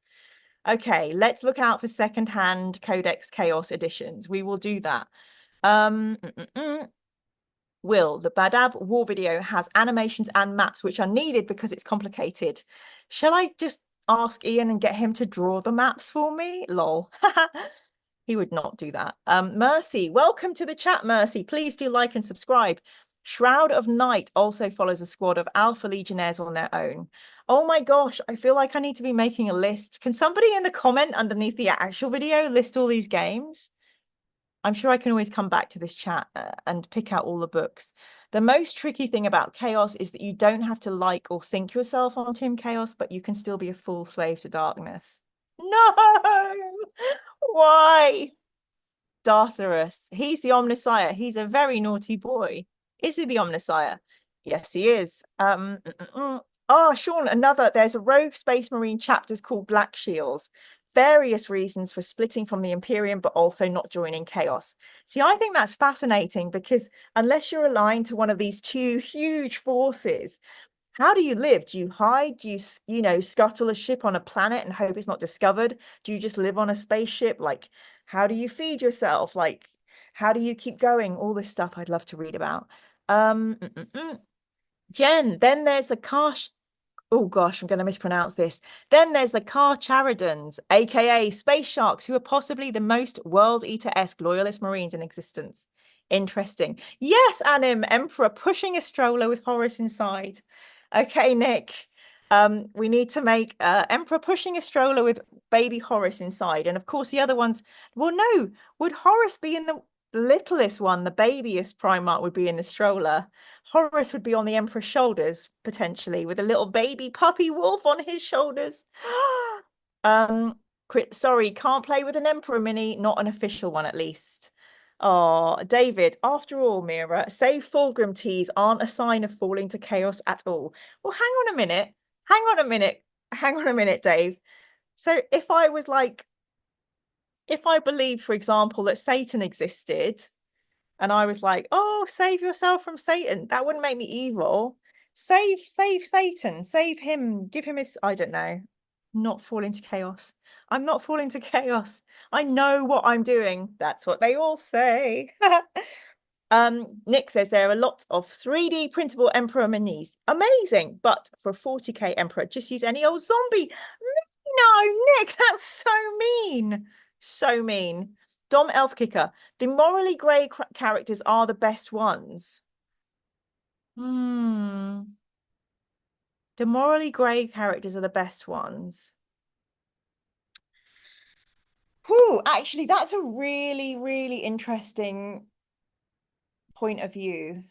Okay, let's look out for secondhand Codex Chaos editions. We will do that. Will, the Badab war video has animations and maps which are needed because it's complicated. Shall I just ask Ian and get him to draw the maps for me? Lol. He would not do that. Mercy, welcome to the chat, Mercy. Please do like and subscribe. Shroud of Night also follows a squad of Alpha Legionnaires on their own. Oh my gosh, I feel like I need to be making a list. Can somebody in the comment underneath the actual video list all these games? I'm sure I can always come back to this chat and pick out all the books. The most tricky thing about Chaos is that you don't have to like or think yourself on Team Chaos, but you can still be a full slave to darkness. No! Why? Dartharus. He's the Omnissiah. He's a very naughty boy. Is he the Omnissiah? Yes, he is. Oh, Sean, there's a rogue Space Marine chapters called Black Shields. Various reasons for splitting from the Imperium, but also not joining Chaos. See, I think that's fascinating because unless you're aligned to one of these two huge forces, how do you live? Do you hide? Do you scuttle a ship on a planet and hope it's not discovered? Do you just live on a spaceship? Like, how do you feed yourself? Like, how do you keep going? All this stuff I'd love to read about. Jen, then there's the oh gosh, I'm going to mispronounce this. Then there's the Charcharodons, aka Space Sharks, who are possibly the most World Eater-esque loyalist Marines in existence. Interesting. Yes, Anim, Emperor pushing a stroller with Horus inside. Okay, Nick. We need to make Emperor pushing a stroller with baby Horus inside. And of course, the other ones, well, no, would Horus be in the littlest one? The babyest Primarch would be in the stroller. Horus would be on the Emperor's shoulders, potentially, with a little baby puppy wolf on his shoulders. Sorry, can't play with an Emperor mini, not an official one at least. Oh, David, after all, Mira, say Fulgrim teas aren't a sign of falling to chaos at all. Well, hang on a minute. Hang on a minute, Dave. So if I was like, if I believed, for example, that Satan existed, and I was like, oh, save yourself from Satan, that wouldn't make me evil. Save Satan, save him, give him his, I don't know. not fall into chaos. I'm not falling to chaos. I know what I'm doing. That's what they all say. Nick says there are a lot of 3D printable Emperor minis. Amazing, but for a 40k Emperor, just use any old zombie. No, Nick, that's so mean. So mean. Dom Elfkicker, the morally grey characters are the best ones. The morally grey characters are the best ones. Whew, actually, that's a really, really interesting point of view.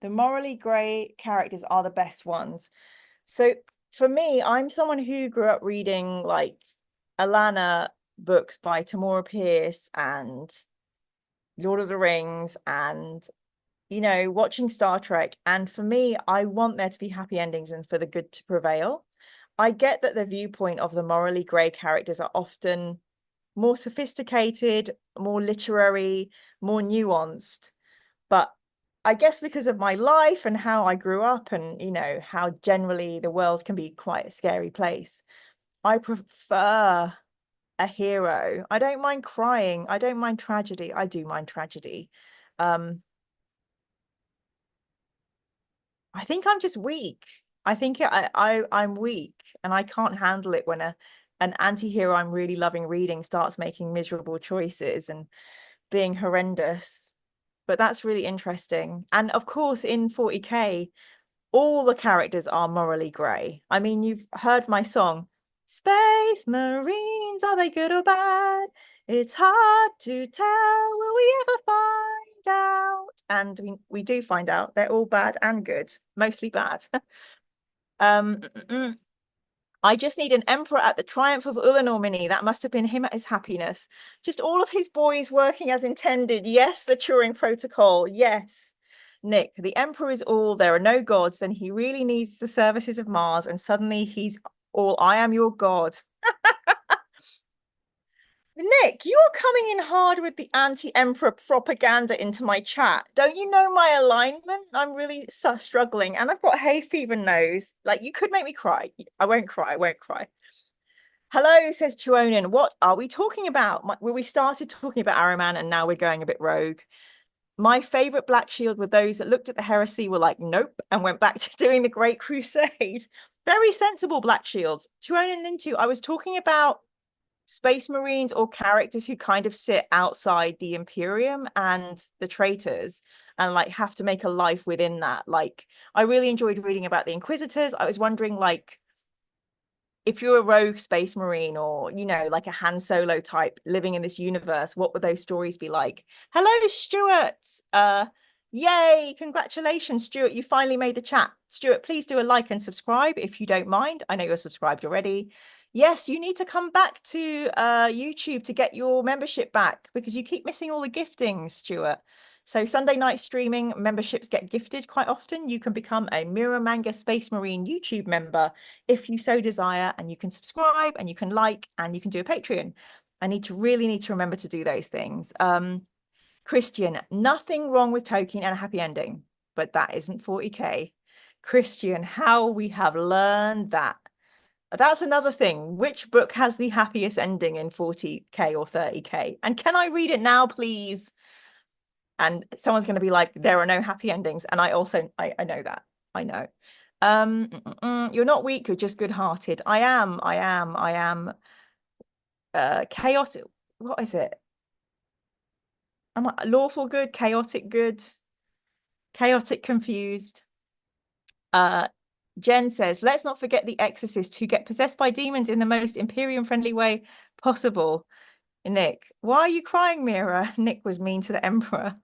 The morally grey characters are the best ones. So for me, I'm someone who grew up reading like Alana books by Tamora Pierce and Lord of the Rings and, you know, watching Star Trek. And for me, I want there to be happy endings and for the good to prevail. I get that the viewpoint of the morally grey characters are often more sophisticated, more literary, more nuanced. But I guess because of my life and how I grew up and, you know, how generally the world can be quite a scary place, I prefer a hero. I don't mind crying. I don't mind tragedy. I do mind tragedy. I think I'm just weak. I think I'm weak and I can't handle it when an anti-hero I'm really loving reading starts making miserable choices and being horrendous. But that's really interesting. And of course, in 40k, all the characters are morally grey. I mean, you've heard my song, Space Marines, are they good or bad? It's hard to tell. Will we ever find out? And we do find out. They're all bad and good, mostly bad. I just need an emperor at the Triumph of Ulanor mini. That must have been him at his happiness. Just all of his boys working as intended. Yes, the Turing Protocol. Yes. Nick, the emperor is all. There are no gods. Then he really needs the services of Mars. And suddenly he's all, I am your god. Nick, you're coming in hard with the anti-emperor propaganda into my chat. Don't you know my alignment? I'm really struggling and I've got hay fever nose. Like, you could make me cry. I won't cry. I won't cry. Hello, says Chuonin. What are we talking about? We started talking about Ahriman and now we're going a bit rogue. My favorite Black Shield were those that looked at the heresy, were like, nope, and went back to doing the Great Crusade. Very sensible Black Shields. Chuonin into, I was talking about Space Marines or characters who kind of sit outside the Imperium and the traitors and like have to make a life within that. Like, I really enjoyed reading about the Inquisitors. I was wondering, like, if you're a rogue Space Marine or, you know, like a Han Solo type living in this universe, what would those stories be like? Hello, Stuart. Yay, congratulations, Stuart. You finally made the chat. Stuart, please do a like and subscribe if you don't mind. I know you're subscribed already. Yes, you need to come back to YouTube to get your membership back because you keep missing all the giftings, Stuart. So Sunday night streaming memberships get gifted quite often. You can become a Mirror Manga Space Marine YouTube member if you so desire, and you can subscribe and you can like and you can do a Patreon. I really need to remember to do those things. Christian, nothing wrong with Tolkien and a happy ending, but that isn't 40k. Christian, how we have learned that. That's another thing. Which book has the happiest ending in 40k or 30k? And can I read it now, please? And someone's going to be like, there are no happy endings. And I know that. I know. You're not weak, you're just good-hearted. I am chaotic. What is it? Am I lawful good, chaotic confused? Jen says, let's not forget the Exorcists who get possessed by demons in the most Imperium-friendly way possible. Nick, why are you crying, Mira? Nick was mean to the Emperor.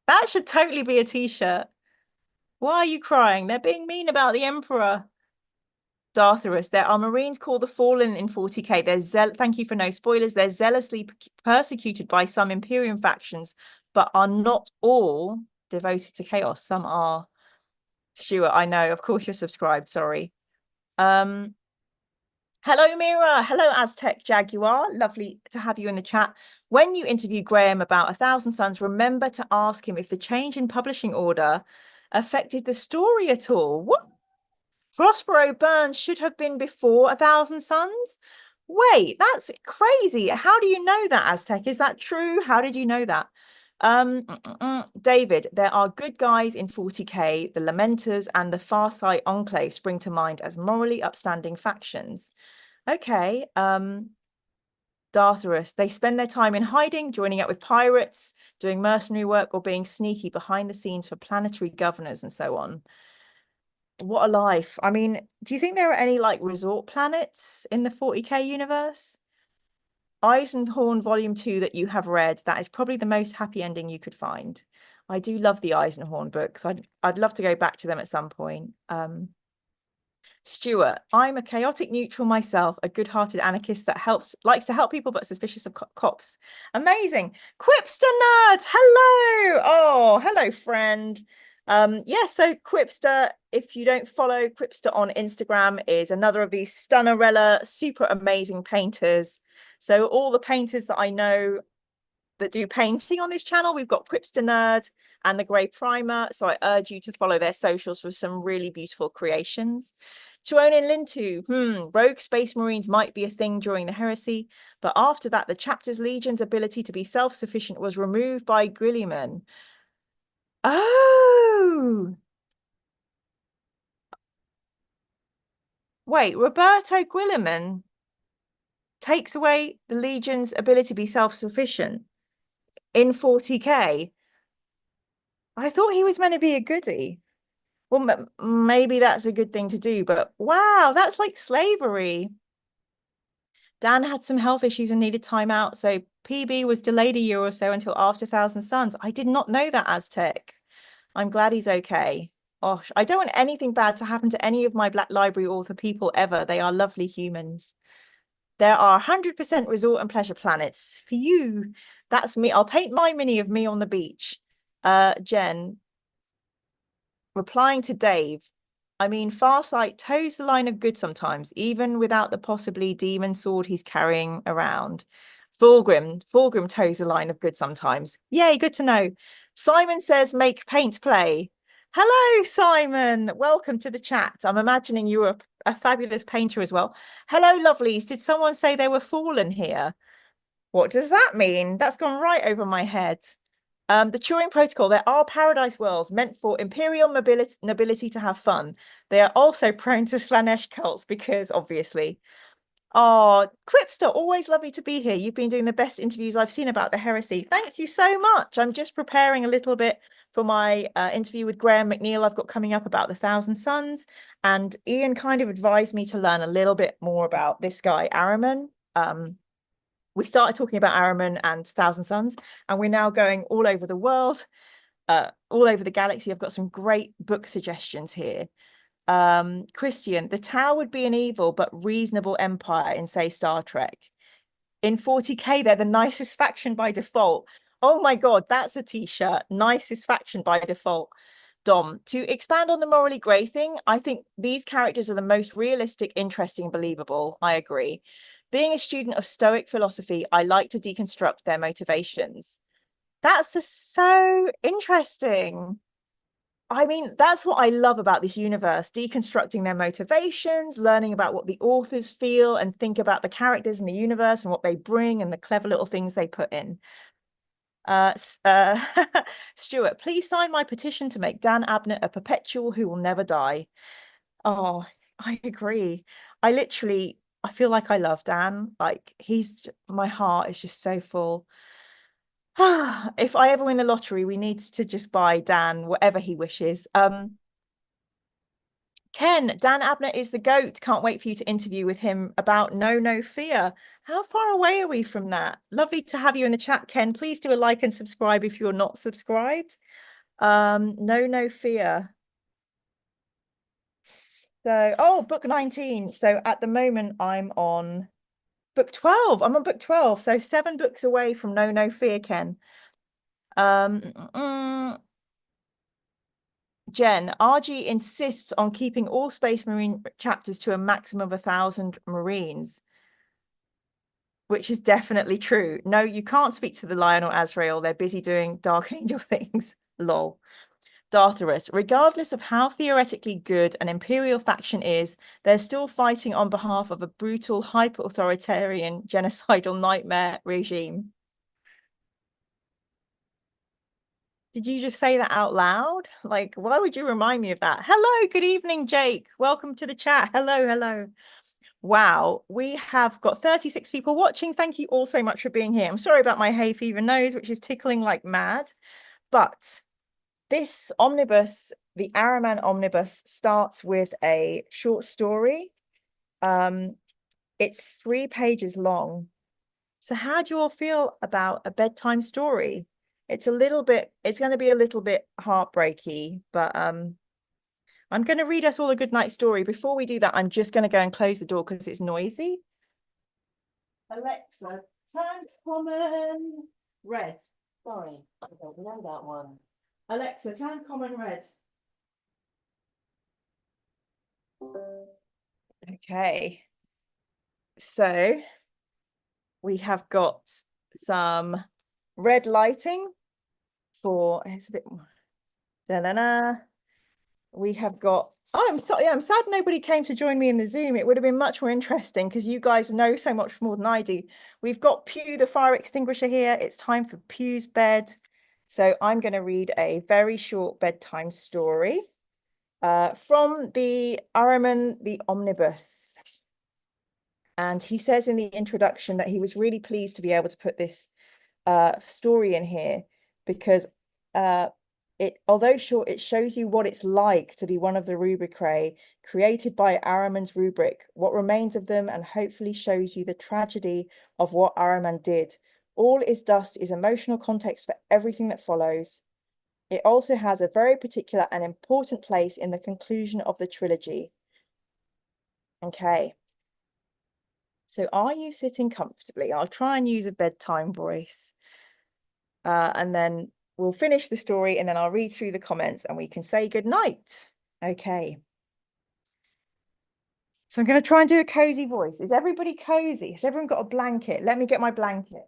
That should totally be a t-shirt. Why are you crying? They're being mean about the Emperor. Dartharus, there are Marines called the Fallen in 40k. Thank you for no spoilers. They're zealously persecuted by some Imperium factions, but are not all devoted to chaos. Some are. Stuart, I know. Of course you're subscribed. Sorry. Hello, Mira. Hello, Aztec Jaguar. Lovely to have you in the chat. When you interview Graham about 1,000 Suns, remember to ask him if the change in publishing order affected the story at all. What? Prospero Burns should have been before 1,000 Suns. Wait, that's crazy. How do you know that, Aztec? Is that true? How did you know that? David, there are good guys in 40k. The Lamenters and the Farsight Enclaves spring to mind as morally upstanding factions. Okay. Dartharus, they spend their time in hiding, joining up with pirates, doing mercenary work, or being sneaky behind the scenes for planetary governors and so on. What a life. I mean, do you think there are any like resort planets in the 40k universe? Eisenhorn Volume 2 that you have read, that is probably the most happy ending you could find. I do love the Eisenhorn books. I'd love to go back to them at some point. Stuart, I'm a chaotic neutral myself, a good-hearted anarchist that likes to help people but suspicious of cops. Amazing. Quipster nerd, hello. Oh, hello, friend. Yeah, so Quipster, if you don't follow Quipster on Instagram, is another of these Stunnerella, super amazing painters. So all the painters that I know that do painting on this channel, we've got Quipster Nerd and the Grey Primer. So I urge you to follow their socials for some really beautiful creations. Tuonin Lintu, rogue space marines might be a thing during the heresy, but after that, the chapter's legion's ability to be self-sufficient was removed by Guilliman. Oh! Wait, Roberto Guilliman takes away the legion's ability to be self-sufficient in 40k. I thought he was meant to be a goodie. Well, maybe that's a good thing to do, but wow, that's like slavery. Dan had some health issues and needed time out, so PB was delayed a year or so until after Thousand Suns. I did not know that, Aztec. I'm glad he's okay. Gosh, I don't want anything bad to happen to any of my Black Library author people ever. They are lovely humans. There are 100% resort and pleasure planets. For you, that's me. I'll paint my mini of me on the beach. Jen, replying to Dave, I mean, Farsight toes the line of good sometimes, even without the possibly demon sword he's carrying around. Fulgrim toes the line of good sometimes. Yay, good to know. Simon says, make paint play. Hello, Simon. Welcome to the chat. I'm imagining you're a fabulous painter as well. Hello, lovelies. Did someone say they were fallen here? What does that mean? That's gone right over my head. The Turing Protocol, there are paradise worlds meant for imperial nobility to have fun. They are also prone to Slanesh cults because, obviously. Oh, Quipster, always lovely to be here. You've been doing the best interviews I've seen about the heresy. Thank you so much. I'm just preparing a little bit for my interview with Graham McNeill I've got coming up about the Thousand Suns. And Ian kind of advised me to learn a little bit more about this guy, Ahriman. We started talking about Ahriman and Thousand Suns, and we're now going all over the world, all over the galaxy. I've got some great book suggestions here. Christian, the Tau would be an evil but reasonable empire in, say, Star Trek. In 40k, they're the nicest faction by default. Oh my God, that's a t-shirt. Nicest faction by default. Dom, to expand on the morally grey thing, I think these characters are the most realistic, interesting, believable. I agree. Being a student of Stoic philosophy, I like to deconstruct their motivations. That's so interesting. I mean, that's what I love about this universe, deconstructing their motivations, learning about what the authors feel and think about the characters in the universe and what they bring and the clever little things they put in. Stuart, please sign my petition to make Dan Abnett a perpetual who will never die. Oh, I agree. I feel like I love Dan. Like my heart is just so full. If I ever win the lottery, we need to just buy Dan whatever he wishes. Ken, Dan Abnett is the GOAT. Can't wait for you to interview with him about No Fear. How far away are we from that? Lovely to have you in the chat, Ken. Please do a like and subscribe if you're not subscribed. No Fear. So, book 19. So at the moment, I'm on book 12. I'm on book 12. So 7 books away from No Fear, Ken. Jen, RG insists on keeping all Space Marine chapters to a maximum of 1,000 Marines, which is definitely true. No, you can't speak to the Lion or Azrael. They're busy doing Dark Angel things. Lol. Dartharus, regardless of how theoretically good an imperial faction is, they're still fighting on behalf of a brutal, hyper-authoritarian, genocidal nightmare regime. Did you just say that out loud? Like, why would you remind me of that? Hello, good evening, Jake. Welcome to the chat. Hello, hello. Wow, we have got 36 people watching. Thank you all so much for being here. I'm sorry about my hay fever nose, which is tickling like mad, but this omnibus, the Ahriman Omnibus, starts with a short story. It's 3 pages long. So how do you all feel about a bedtime story? It's going to be a little bit heartbreaky, but I'm going to read us all a good night story. Before we do that, I'm just going to go and close the door because it's noisy. Alexa, turn common red. Sorry, I don't know that one. Alexa, turn common red. Okay. So we have got some red lighting for, it's a bit more. Da-da-da. We have got, oh, I'm sorry, I'm sad nobody came to join me in the Zoom. It would have been much more interesting because you guys know so much more than I do. We've got Pew, the fire extinguisher here. It's time for Pew's bed. So I'm going to read a very short bedtime story from the Ahriman, the Omnibus. And he says in the introduction that he was really pleased to be able to put this story in here because although short, it shows you what it's like to be one of the Rubricae created by Ahriman's rubric, what remains of them, and hopefully shows you the tragedy of what Ahriman did. All is dust is emotional context for everything that follows. It also has a very particular and important place in the conclusion of the trilogy. Okay. So are you sitting comfortably? I'll try and use a bedtime voice. And then we'll finish the story and then I'll read through the comments and we can say good night. Okay. So I'm going to try and do a cozy voice. Is everybody cozy? Has everyone got a blanket? Let me get my blanket.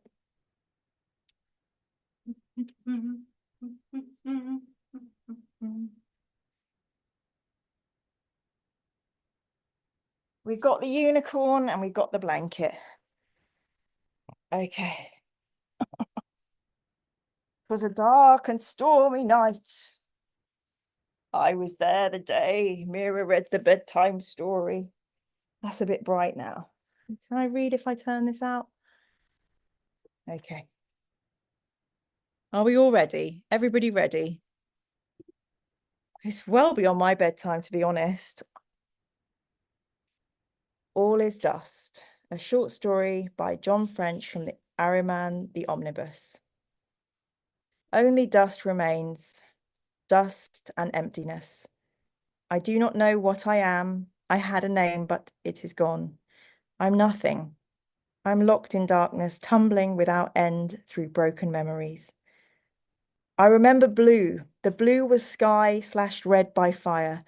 We've got the unicorn and we've got the blanket. Okay. It was a dark and stormy night. I was there the day Mira read the bedtime story. That's a bit bright now. Can I read if I turn this out? Okay. Are we all ready? Everybody ready? It's well beyond my bedtime, to be honest. All is Dust, a short story by John French from the Ahriman, the Omnibus. Only dust remains, dust and emptiness. I do not know what I am. I had a name, but it is gone. I'm nothing. I'm locked in darkness, tumbling without end through broken memories. I remember blue. The blue was sky slashed red by fire.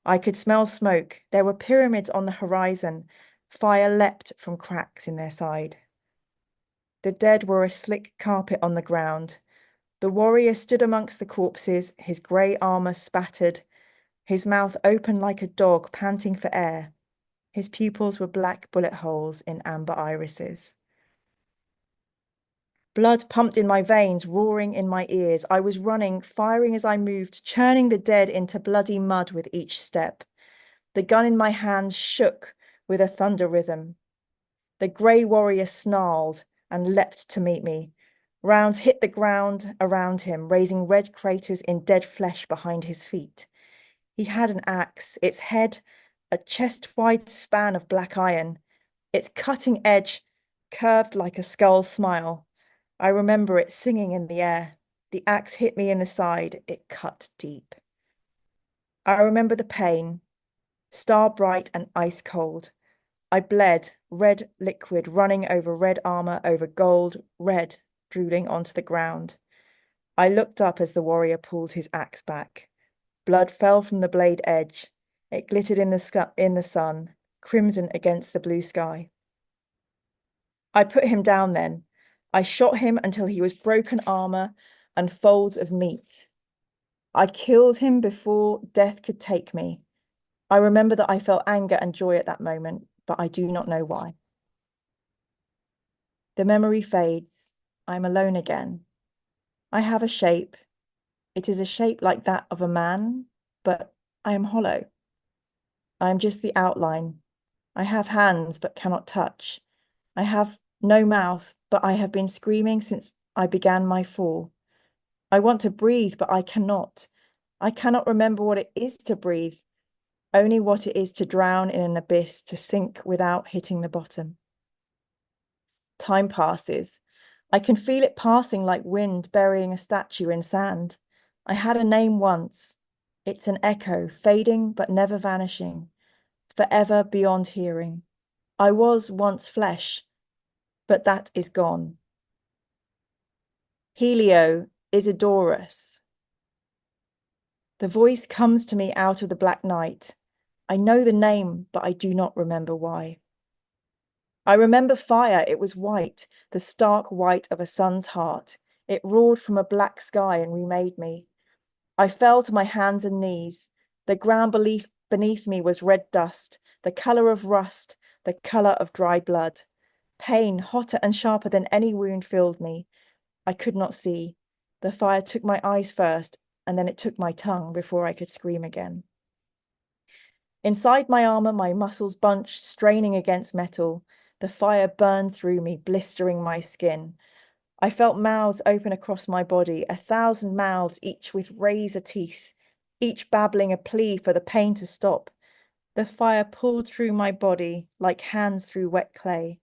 I could smell smoke. There were pyramids on the horizon. Fire leapt from cracks in their side. The dead were a slick carpet on the ground. The warrior stood amongst the corpses, his grey armour spattered, his mouth open like a dog panting for air. His pupils were black bullet holes in amber irises. Blood pumped in my veins, roaring in my ears. I was running, firing as I moved, churning the dead into bloody mud with each step. The gun in my hands shook with a thunder rhythm. The grey warrior snarled and leapt to meet me. Rounds hit the ground around him, raising red craters in dead flesh behind his feet. He had an axe, its head a chest-wide span of black iron, its cutting edge curved like a skull's smile. I remember it singing in the air. The axe hit me in the side. It cut deep. I remember the pain, star-bright and ice-cold. I bled, red liquid running over red armor, over gold, red drooling onto the ground. I looked up as the warrior pulled his axe back. Blood fell from the blade edge. It glittered in the sun, crimson against the blue sky. I put him down then. I shot him until he was broken armor and folds of meat. I killed him before death could take me. I remember that I felt anger and joy at that moment, but I do not know why. The memory fades. I'm alone again. I have a shape. It is a shape like that of a man, but I am hollow. I am just the outline. I have hands, but cannot touch. I have no mouth, but I have been screaming since I began my fall. I want to breathe, but I cannot. I cannot remember what it is to breathe, only what it is to drown in an abyss, to sink without hitting the bottom. Time passes. I can feel it passing like wind burying a statue in sand. I had a name once. It's an echo, fading but never vanishing, forever beyond hearing. I was once flesh, but that is gone. Helio, Isidorus. The voice comes to me out of the black night. I know the name, but I do not remember why. I remember fire. It was white, the stark white of a sun's heart. It roared from a black sky and remade me. I fell to my hands and knees. The ground beneath me was red dust, the colour of rust, the colour of dry blood. Pain, hotter and sharper than any wound, filled me. I could not see. The fire took my eyes first, and then it took my tongue before I could scream again. Inside my armour, my muscles bunched, straining against metal. The fire burned through me, blistering my skin. I felt mouths open across my body, 1,000 mouths, each with razor teeth, each babbling a plea for the pain to stop. The fire pulled through my body like hands through wet clay.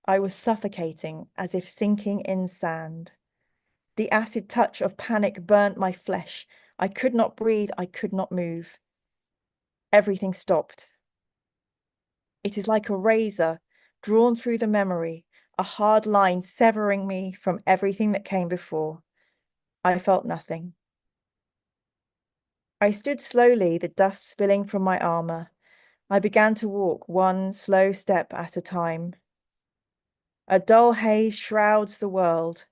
I was suffocating, as if sinking in sand. The acid touch of panic burnt my flesh. I could not breathe, I could not move. Everything stopped. It is like a razor drawn through the memory, a hard line severing me from everything that came before. I felt nothing. I stood slowly, the dust spilling from my armour. I began to walk one slow step at a time. A dull haze shrouds the world.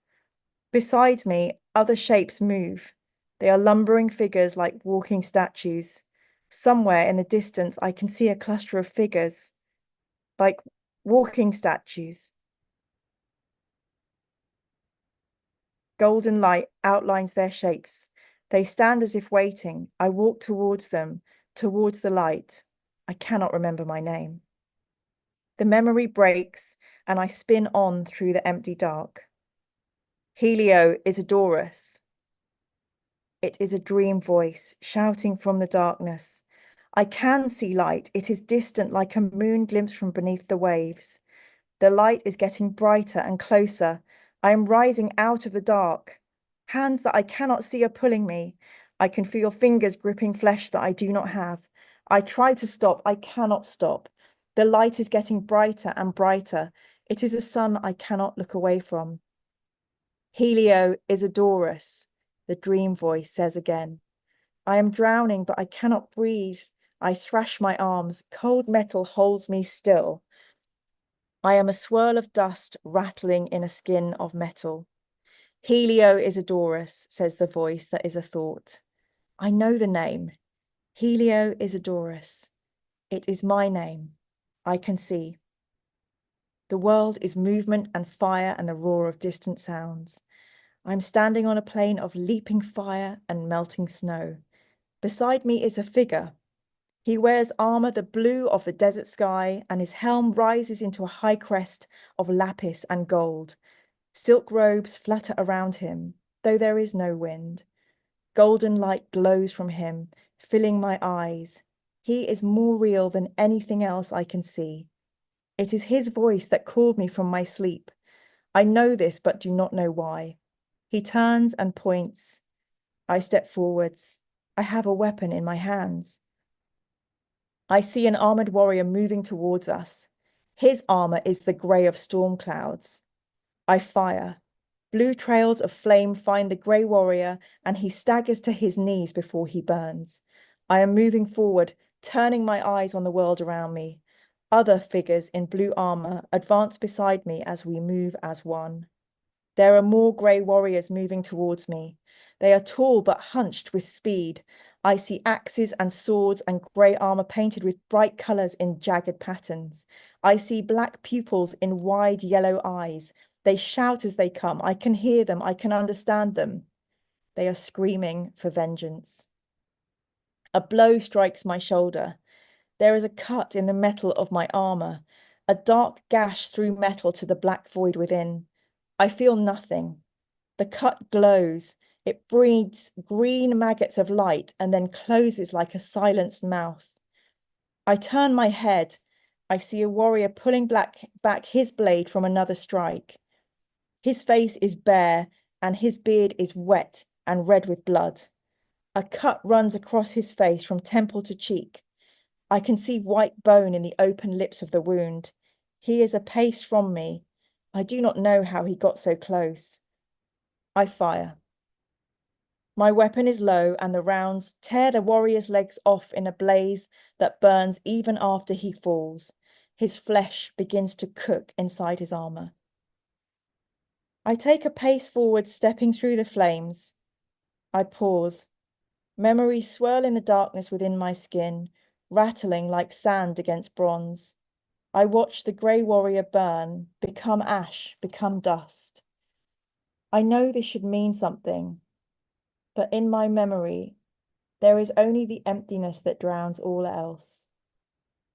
Beside me, other shapes move. They are lumbering figures like walking statues. Somewhere in the distance, I can see a cluster of figures, like walking statues. Golden light outlines their shapes. They stand as if waiting. I walk towards them, towards the light. I cannot remember my name. The memory breaks, and I spin on through the empty dark. Helio, Isidorus. It is a dream voice shouting from the darkness. I can see light. It is distant like a moon glimpsed from beneath the waves. The light is getting brighter and closer. I am rising out of the dark. Hands that I cannot see are pulling me. I can feel fingers gripping flesh that I do not have. I try to stop. I cannot stop. The light is getting brighter and brighter. It is a sun I cannot look away from. Helio, Isidorus, the dream voice says again. I am drowning, but I cannot breathe. I thrash my arms. Cold metal holds me still. I am a swirl of dust rattling in a skin of metal. Helio, Isidorus, says the voice that is a thought. I know the name. Helio, Isidorus. It is my name. I can see. The world is movement and fire and the roar of distant sounds. I'm standing on a plain of leaping fire and melting snow. Beside me is a figure. He wears armor the blue of the desert sky, and his helm rises into a high crest of lapis and gold. Silk robes flutter around him, though there is no wind. Golden light glows from him, filling my eyes. He is more real than anything else I can see. It is his voice that called me from my sleep. I know this, but do not know why. He turns and points. I step forwards. I have a weapon in my hands. I see an armored warrior moving towards us. His armor is the grey of storm clouds. I fire. Blue trails of flame find the grey warrior, and he staggers to his knees before he burns. I am moving forward, turning my eyes on the world around me. Other figures in blue armor advance beside me as we move as one. There are more grey warriors moving towards me. They are tall but hunched with speed. I see axes and swords and grey armor painted with bright colours in jagged patterns. I see black pupils in wide yellow eyes. They shout as they come. I can hear them. I can understand them. They are screaming for vengeance. A blow strikes my shoulder. There is a cut in the metal of my armor, a dark gash through metal to the black void within. I feel nothing. The cut glows. It breathes green maggots of light and then closes like a silenced mouth. I turn my head. I see a warrior pulling back his blade from another strike. His face is bare and his beard is wet and red with blood. A cut runs across his face from temple to cheek. I can see white bone in the open lips of the wound. He is a pace from me. I do not know how he got so close. I fire. My weapon is low and the rounds tear the warrior's legs off in a blaze that burns even after he falls. His flesh begins to cook inside his armor. I take a pace forward, stepping through the flames. I pause. Memories swirl in the darkness within my skin, rattling like sand against bronze. I watch the grey warrior burn, become ash, become dust. I know this should mean something, but in my memory, there is only the emptiness that drowns all else.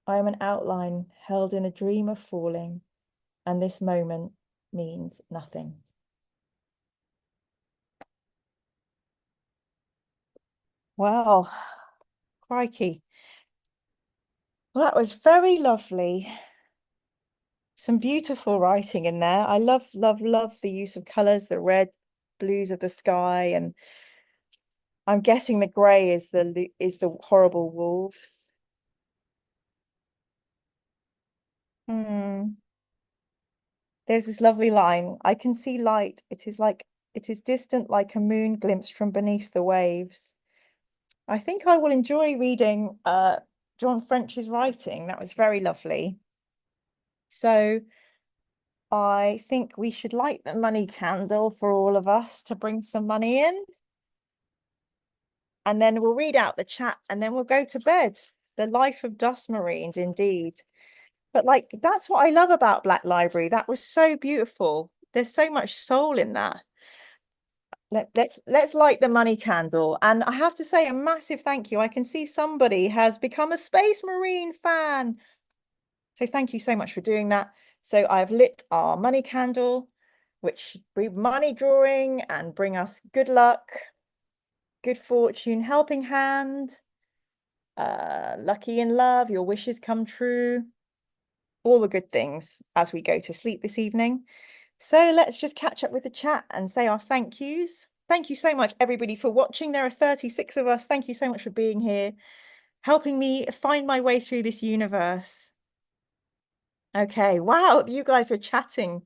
I am an outline held in a dream of falling, and this moment means nothing. Wow, crikey. Well, that was very lovely. Some beautiful writing in there. I love, love, love the use of colours, the red, blues of the sky, and I'm guessing the grey is the horrible wolves. There's this lovely line. I can see light. It is distant like a moon glimpsed from beneath the waves. I think I will enjoy reading John French's writing. That was very lovely. So I think we should light the money candle for all of us to bring some money in. And then we'll read out the chat and then we'll go to bed. The Life of Dust Marines, indeed. But like, that's what I love about Black Library. That was so beautiful. There's so much soul in that. Let's light the money candle. And I have to say a massive thank you. I can see somebody has become a Space Marine fan. So thank you so much for doing that. So I've lit our money candle, which should bring money drawing and bring us good luck, good fortune, helping hand, lucky in love, your wishes come true, all the good things as we go to sleep this evening. So let's just catch up with the chat and say our thank yous. Thank you so much, everybody, for watching. There are 36 of us. Thank you so much for being here, helping me find my way through this universe. Okay, wow, you guys were chatting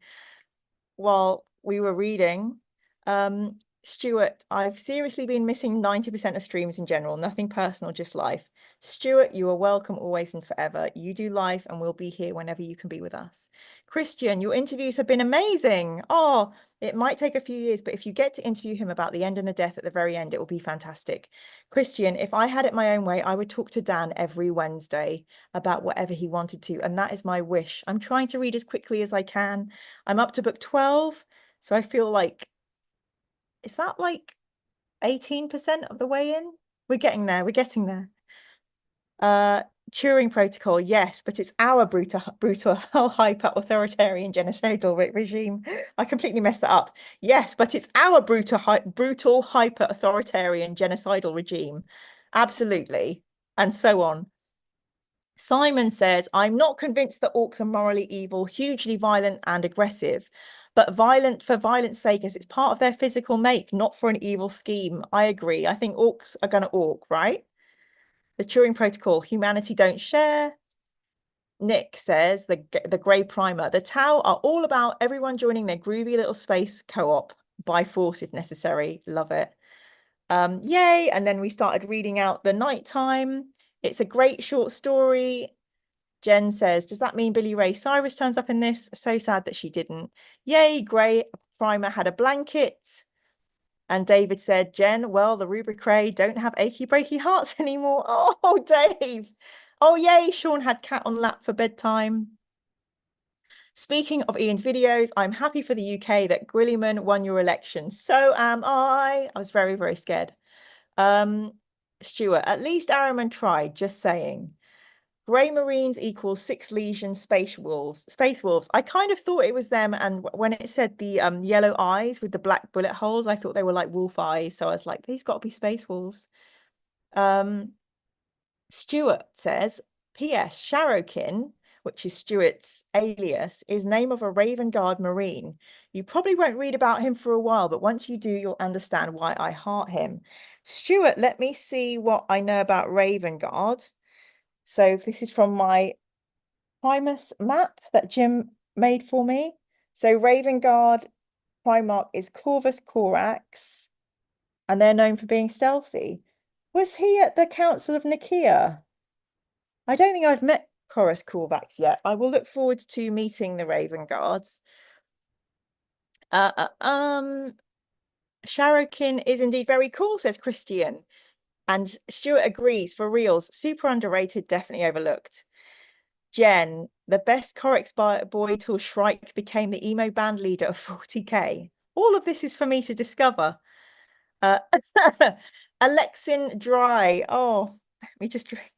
while we were reading. Stuart, I've seriously been missing 90% of streams in general, nothing personal, just life. Stuart, you are welcome always and forever. You do life and we'll be here whenever you can be with us. Christian, your interviews have been amazing. Oh, it might take a few years, but if you get to interview him about the end and the death at the very end, it will be fantastic. Christian, if I had it my own way, I would talk to Dan every Wednesday about whatever he wanted to, and that is my wish. I'm trying to read as quickly as I can. I'm up to book 12, so I feel like, is that like 18% of the way in? We're getting there. We're getting there. Turing protocol, yes, but it's our brutal hyper authoritarian genocidal regime. I completely messed that up. Yes, but it's our brutal hyper authoritarian genocidal regime. Absolutely. And so on. Simon says, I'm not convinced that orcs are morally evil, hugely violent and aggressive, but violent for violence sake, as it's part of their physical make, not for an evil scheme. I agree. I think orcs are going to orc, right? The Turing Protocol, humanity don't share. Nick says, the Grey Primer, the Tau are all about everyone joining their groovy little space co-op by force if necessary. Love it. Yay. And then we started reading out the nighttime. It's a great short story. Jen says, does that mean Billy Ray Cyrus turns up in this? So sad that she didn't. Yay, great. primer had a blanket. And David said, Jen, well, the Rubricrae don't have achy breaky hearts anymore. Oh, Dave. Oh, yay. Sean had cat on lap for bedtime. Speaking of Ian's videos, I'm happy for the UK that Guilliman won your election. So am I. I was very, very scared. Stuart, at least Ahriman tried, just saying. Grey Marines equals 6 Legion Space Wolves. Space Wolves. I kind of thought it was them, and when it said the yellow eyes with the black bullet holes, I thought they were like wolf eyes. So I was like, these got to be Space Wolves. Stuart says, P.S. Sharrokin, which is Stuart's alias, is name of a Raven Guard Marine. You probably won't read about him for a while, but once you do, you'll understand why I heart him. Stuart, let me see what I know about Raven Guard. So this is from my Primus map that Jim made for me. So Raven Guard Primarch is Corvus Corax, and they're known for being stealthy. Was he at the Council of Nicaea? I don't think I've met Corvus Corax yet. I will look forward to meeting the Raven Guards. Sharrokin is indeed very cool, says Christian. And Stuart agrees, for reals, super underrated, definitely overlooked. Jen, the best Corax boy till Shrike became the emo band leader of 40k. All of this is for me to discover. Alexin Dry. Oh, let me just drink.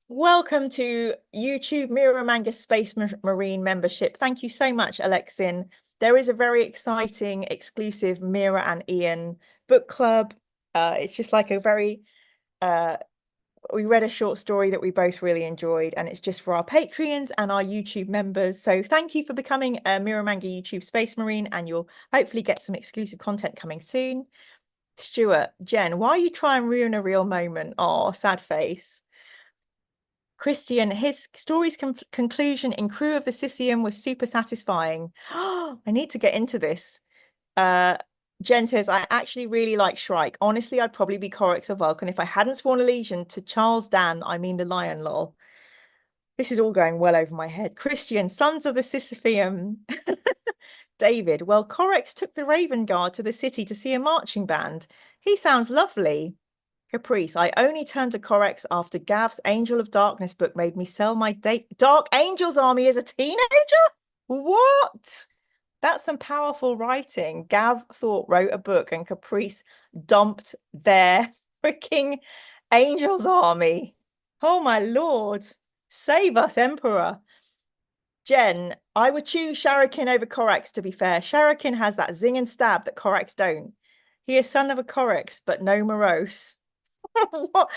Welcome to YouTube Mirror Manga Space Marine membership. Thank you so much, Alexin. There is a very exciting exclusive Mira and Ian book club. It's just like a very we read a short story that we both really enjoyed, and it's just for our Patreons and our YouTube members. So thank you for becoming a Mirror Manga YouTube Space Marine, and you'll hopefully get some exclusive content coming soon. Stuart, Jen, why are you trying to ruin a real moment? Oh, sad face. Christian, his story's conclusion in Crew of the Sisium was super satisfying. I need to get into this. Jen says, I actually really like Shrike. Honestly, I'd probably be Corax or Vulcan if I hadn't sworn allegiance to Charles Dan, I mean the lion, lol. This is all going well over my head. Christian, Sons of the Sisypheum. David, well, Corax took the Raven Guard to the city to see a marching band. He sounds lovely. Caprice, I only turned to Corax after Gav's Angel of Darkness book made me sell my Dark Angels army as a teenager? What? That's some powerful writing. Gav Thorpe wrote a book and Caprice dumped their freaking Angels army. Oh my lord. Save us, Emperor. Jen, I would choose Sharrokin over Corax, to be fair. Sharrokin has that zing and stab that Corax don't. He is son of a Corax, but no morose. What?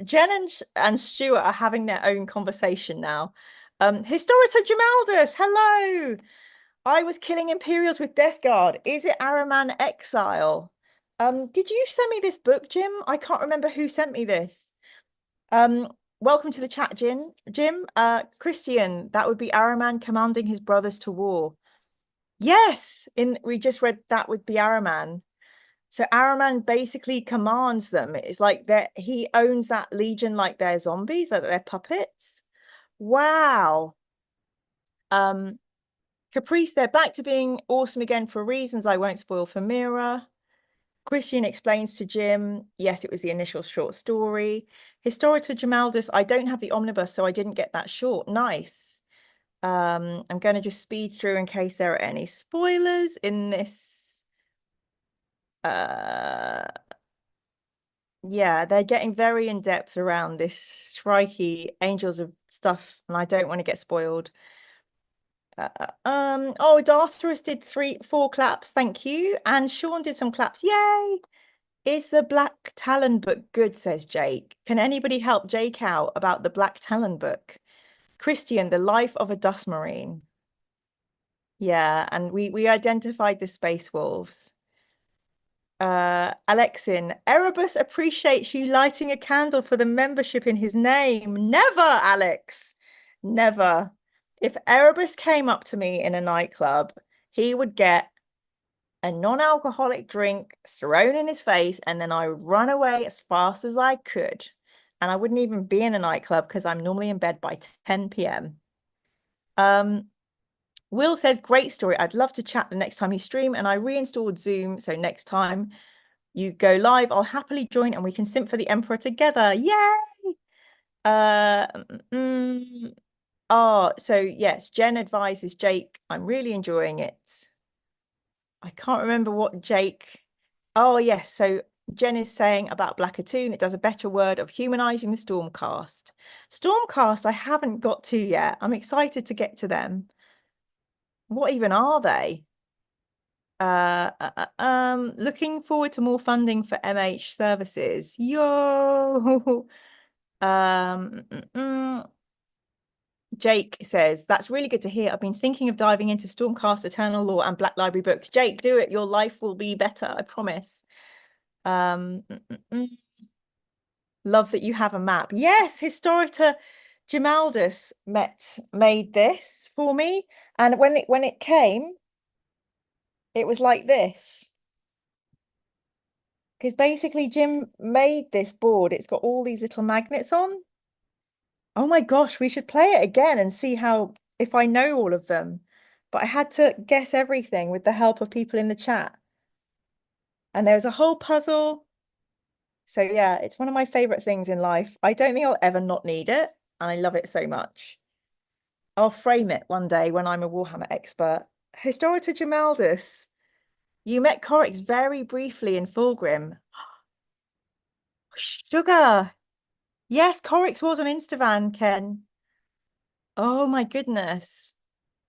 Jen and Stuart are having their own conversation now. Historita Jamaldus, hello. I was killing Imperials with Death Guard. Is it Ahriman Exile? Did you send me this book, Jim? I can't remember who sent me this. Welcome to the chat, Jim. Christian, that would be Ahriman commanding his brothers to war. Yes, we just read that would be Ahriman. So Ahriman basically commands them. It's like he owns that legion like they're zombies, like they're puppets. Wow. Caprice, they're back to being awesome again for reasons I won't spoil for Mira. Christian explains to Jim, yes, it was the initial short story. Historita Jamaldus, I don't have the omnibus, so I didn't get that short. Nice. I'm going to just speed through in case there are any spoilers in this. Yeah, they're getting very in depth around this Shrikey Angels of stuff, and I don't want to get spoiled. Oh, Darthrus did 4 claps, thank you. And Sean did some claps. Yay! Is the Blacktalon book good, says Jake. Can anybody help Jake out about the Blacktalon book? Christian, the life of a dust marine. Yeah, and we identified the space wolves. Alexin, Erebus appreciates you lighting a candle for the membership in his name. Never, Alex. Never. If Erebus came up to me in a nightclub, he would get a non-alcoholic drink thrown in his face, and then I would run away as fast as I could. And I wouldn't even be in a nightclub because I'm normally in bed by 10 p.m. Will says, great story. I'd love to chat the next time you stream. And I reinstalled Zoom. So next time you go live, I'll happily join and we can simp for the Emperor together. Yay! Oh, so yes, Jen advises Jake. I'm really enjoying it. I can't remember what Jake. Oh, yes. So Jen is saying about Blackatoon, it does a better word of humanizing the Stormcast. Stormcast, I haven't got to yet. I'm excited to get to them. What even are they? Looking forward to more funding for MH services. Yo. Jake says, that's really good to hear. I've been thinking of diving into Stormcast, Eternal Law, and Black Library books. Jake, do it. Your life will be better, I promise. Love that you have a map. Yes, Historita Gemaldus made this for me. And when it came, it was like this. Because basically Jim made this board. It's got all these little magnets on. Oh my gosh, we should play it again and see if I know all of them. But I had to guess everything with the help of people in the chat. And there was a whole puzzle. So yeah, it's one of my favorite things in life. I don't think I'll ever not need it. And I love it so much. I'll frame it one day when I'm a Warhammer expert. Historita Gemaldus. You met Corax very briefly in Fulgrim. Sugar. Yes, Corax was on Instavan, Ken. Oh my goodness.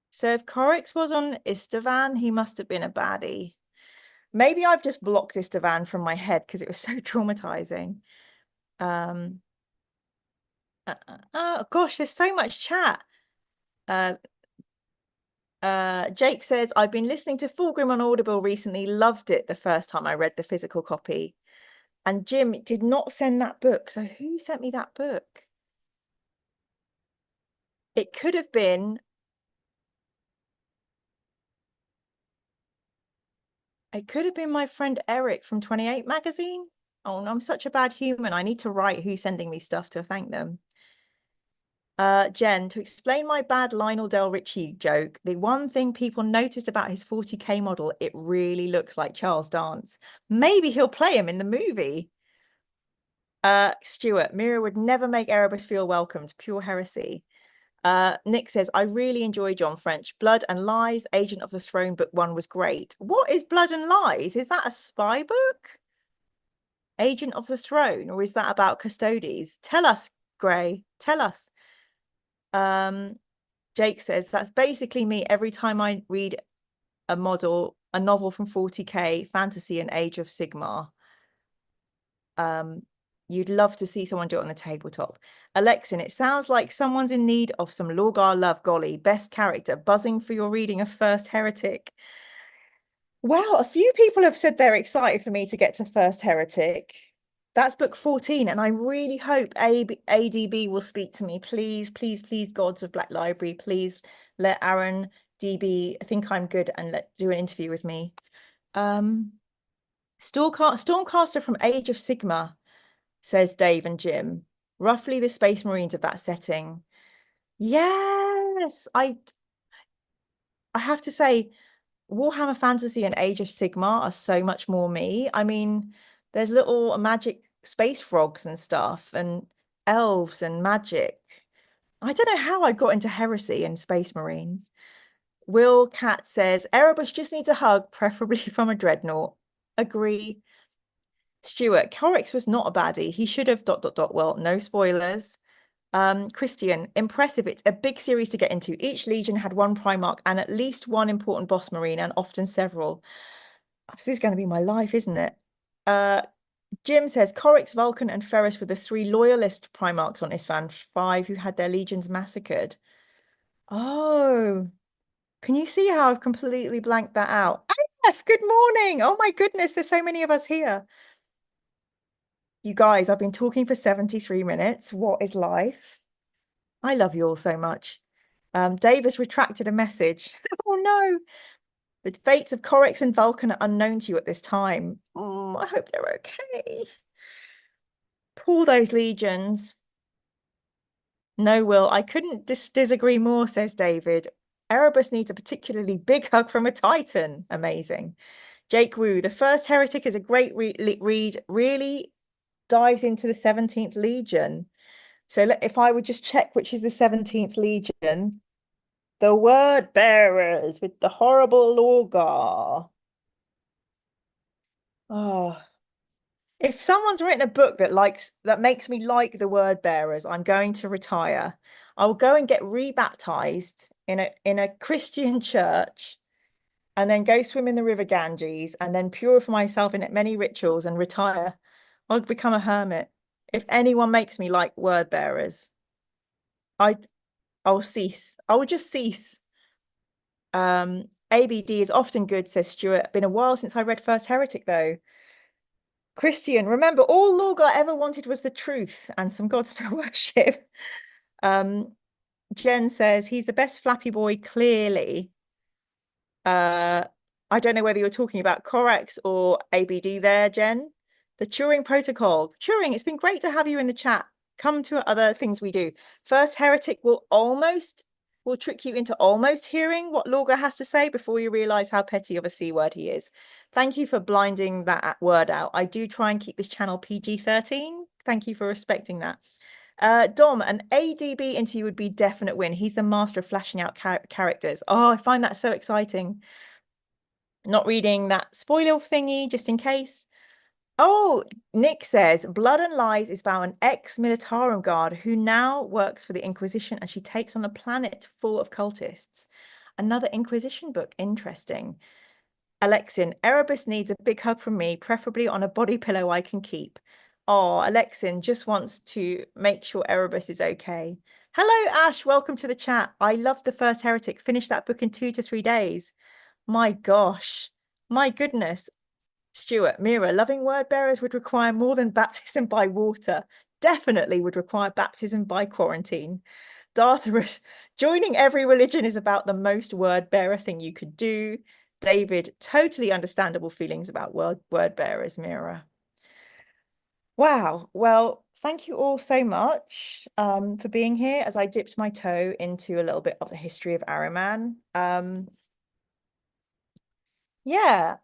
So if Corax was on Istvan, he must have been a baddie. Maybe I've just blocked Istvan from my head because it was so traumatizing. Oh gosh, there's so much chat. Jake says, I've been listening to Fulgrim on Audible recently, loved it the first time I read the physical copy. And Jim did not send that book. So who sent me that book? It could have been my friend Eric from 28 magazine. Oh, no, I'm such a bad human. I need to write who's sending me stuff to thank them. Jen, to explain my bad Lionel Del Richie joke, the one thing people noticed about his 40K model, it really looks like Charles Dance. Maybe he'll play him in the movie. Stuart, Mira would never make Erebus feel welcomed. Pure heresy. Nick says, I really enjoy John French. Blood and Lies, Agent of the Throne, book 1 was great. What is Blood and Lies? Is that a spy book? Agent of the Throne, or is that about Custodes? Tell us, Gray. Tell us. Jake says, that's basically me every time I read a novel from 40K, fantasy and Age of Sigmar. You'd love to see someone do it on the tabletop. Alexin, it sounds like someone's in need of some Lorgar love, golly. Best character, buzzing for your reading of First Heretic. Well, a few people have said they're excited for me to get to First Heretic. That's book 14, and I really hope ADB will speak to me. Please, please, please, gods of Black Library, please let Aaron DB think I'm good and do an interview with me. Stormcaster from Age of Sigma, says Dave and Jim. Roughly the Space Marines of that setting. Yes, I have to say, Warhammer Fantasy and Age of Sigmar are so much more me. I mean, there's little magic space frogs and stuff, and elves and magic. I don't know how I got into heresy and Space Marines. Will Cat says, Erebus just needs a hug, preferably from a dreadnought. Agree. Stuart, Corax was not a baddie. He should have ... Well, no spoilers. Christian, impressive. It's a big series to get into. Each legion had one Primarch and at least one important boss marine, and often several. This is going to be my life, isn't it? Jim says Corax, Vulcan, and Ferris were the 3 loyalist Primarchs on Isfan 5 who had their legions massacred. Oh, can you see how I've completely blanked that out? AF, good morning. Oh my goodness, there's so many of us here. You guys, I've been talking for 73 minutes. What is life? I love you all so much. Dave has retracted a message. Oh no. The fates of Corax and Vulcan are unknown to you at this time. I hope they're okay. Poor those legions. No, Will, I couldn't disagree more, says David. Erebus needs a particularly big hug from a Titan. Amazing. Jake Wu, the First Heretic is a great read, really dives into the 17th Legion. So if I would just check which is the 17th Legion, the Word Bearers with the horrible Lorgar. Oh, if someone's written a book that makes me like the Word Bearers, I'm going to retire. I will go and get rebaptized in a Christian church, and then go swim in the River Ganges, and then purify myself in many rituals and retire. I'll become a hermit. If anyone makes me like Word Bearers, I I'll cease. I will just cease. ABD is often good, says Stuart. Been a while since I read First Heretic, though. Christian, remember, all Lorgar ever wanted was the truth and some gods to worship. Jen says he's the best flappy boy, clearly. I don't know whether you're talking about Corax or ABD there, Jen. The Turing Protocol. Turing, it's been great to have you in the chat. Come to other things we do. First Heretic will trick you into almost hearing what Lorgar has to say before you realize how petty of a C word he is. Thank you for blinding that word out. I do try and keep this channel PG-13. Thank you for respecting that. Dom, an ADB interview would be definite win. He's the master of flashing out characters. Oh, I find that so exciting. Not reading that spoiler thingy, just in case. Oh, Nick says, Blood and Lies is about an ex-Militarum guard who now works for the Inquisition, and she takes on a planet full of cultists. Another Inquisition book. Interesting. Alexin, Erebus needs a big hug from me, preferably on a body pillow I can keep. Oh, Alexin just wants to make sure Erebus is okay. Hello, Ash. Welcome to the chat. I loved the First Heretic. Finished that book in 2 to 3 days. My gosh. My goodness. Stuart, Mira, loving word bearers would require more than baptism by water. Definitely would require baptism by quarantine. Dartharus, joining every religion is about the most word bearer thing you could do. David, totally understandable feelings about word bearers, Mira. Wow. Well, thank you all so much for being here as I dipped my toe into a little bit of the history of Ahriman. Yeah,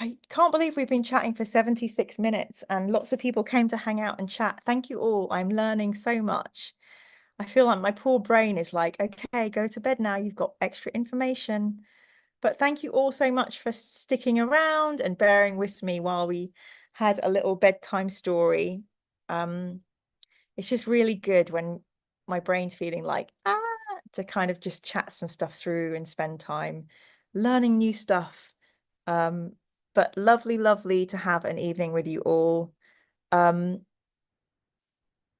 I can't believe we've been chatting for 76 minutes and lots of people came to hang out and chat. Thank you all. I'm learning so much. I feel like my poor brain is like, okay, go to bed now. You've got extra information. But thank you all so much for sticking around and bearing with me while we had a little bedtime story. It's just really good when my brain's feeling like, to kind of just chat some stuff through and spend time learning new stuff. But lovely to have an evening with you all. I've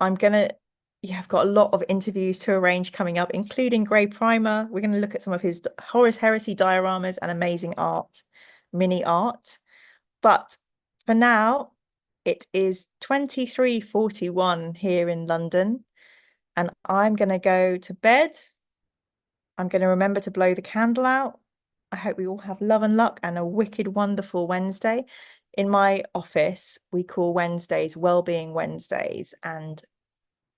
got a lot of interviews to arrange coming up, including Grey Primer. We're going to look at some of his Horus Heresy dioramas and amazing art, mini art. But for now, it is 23:41 here in London, and I'm going to go to bed. I'm going to remember to blow the candle out. I hope we all have love and luck and a wicked, wonderful Wednesday. In my office, we call Wednesdays Wellbeing Wednesdays, and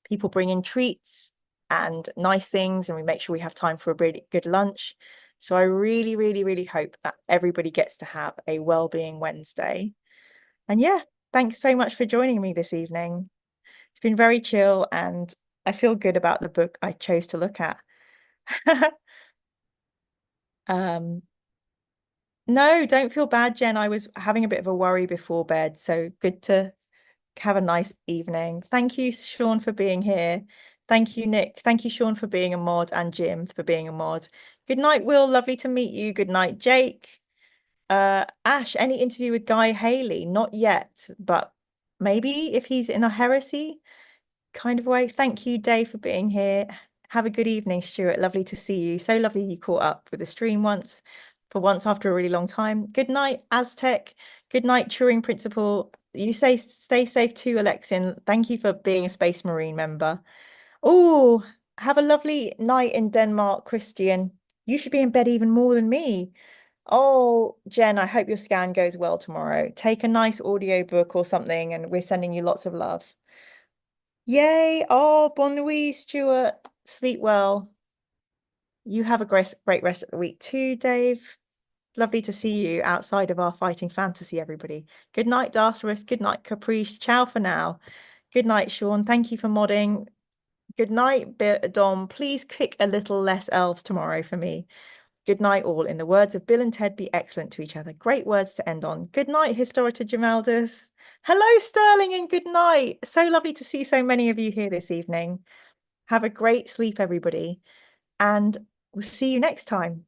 people bring in treats and nice things, and we make sure we have time for a really good lunch. So I really hope that everybody gets to have a Wellbeing Wednesday. And yeah, thanks so much for joining me this evening. It's been very chill, and I feel good about the book I chose to look at. No, don't feel bad, Jen. I was having a bit of a worry before bed, so good to have a nice evening. Thank you, Sean, for being here. Thank you, Nick. Thank you, Sean, for being a mod, and Jim for being a mod. Good night, Will. Lovely to meet you. Good night, Jake. Ash, any interview with Guy Haley? Not yet, but maybe if he's in a heresy kind of way. Thank you, Dave, for being here. Have a good evening, Stuart. Lovely to see you. So lovely you caught up with the stream for once after a really long time. Good night, Aztec. Good night, Turing Principal. You stay safe too, Alexin. Thank you for being a Space Marine member. Oh, have a lovely night in Denmark, Christian. You should be in bed even more than me. Oh, Jen, I hope your scan goes well tomorrow. Take a nice audiobook or something, and we're sending you lots of love. Yay. Oh, bon nuit, Stuart. Sleep well. You have a great rest of the week too, Dave. Lovely to see you outside of our fighting fantasy, everybody. Good night, Darthrus. Good night, Caprice. Ciao for now. Good night, Sean. Thank you for modding. Good night, Dom. Please kick a little less elves tomorrow for me. Good night, all. In the words of Bill and Ted, be excellent to each other. Great words to end on. Good night, Historita Jamaldus. Hello, Sterling, and good night. So lovely to see so many of you here this evening. Have a great sleep, everybody. And we'll see you next time.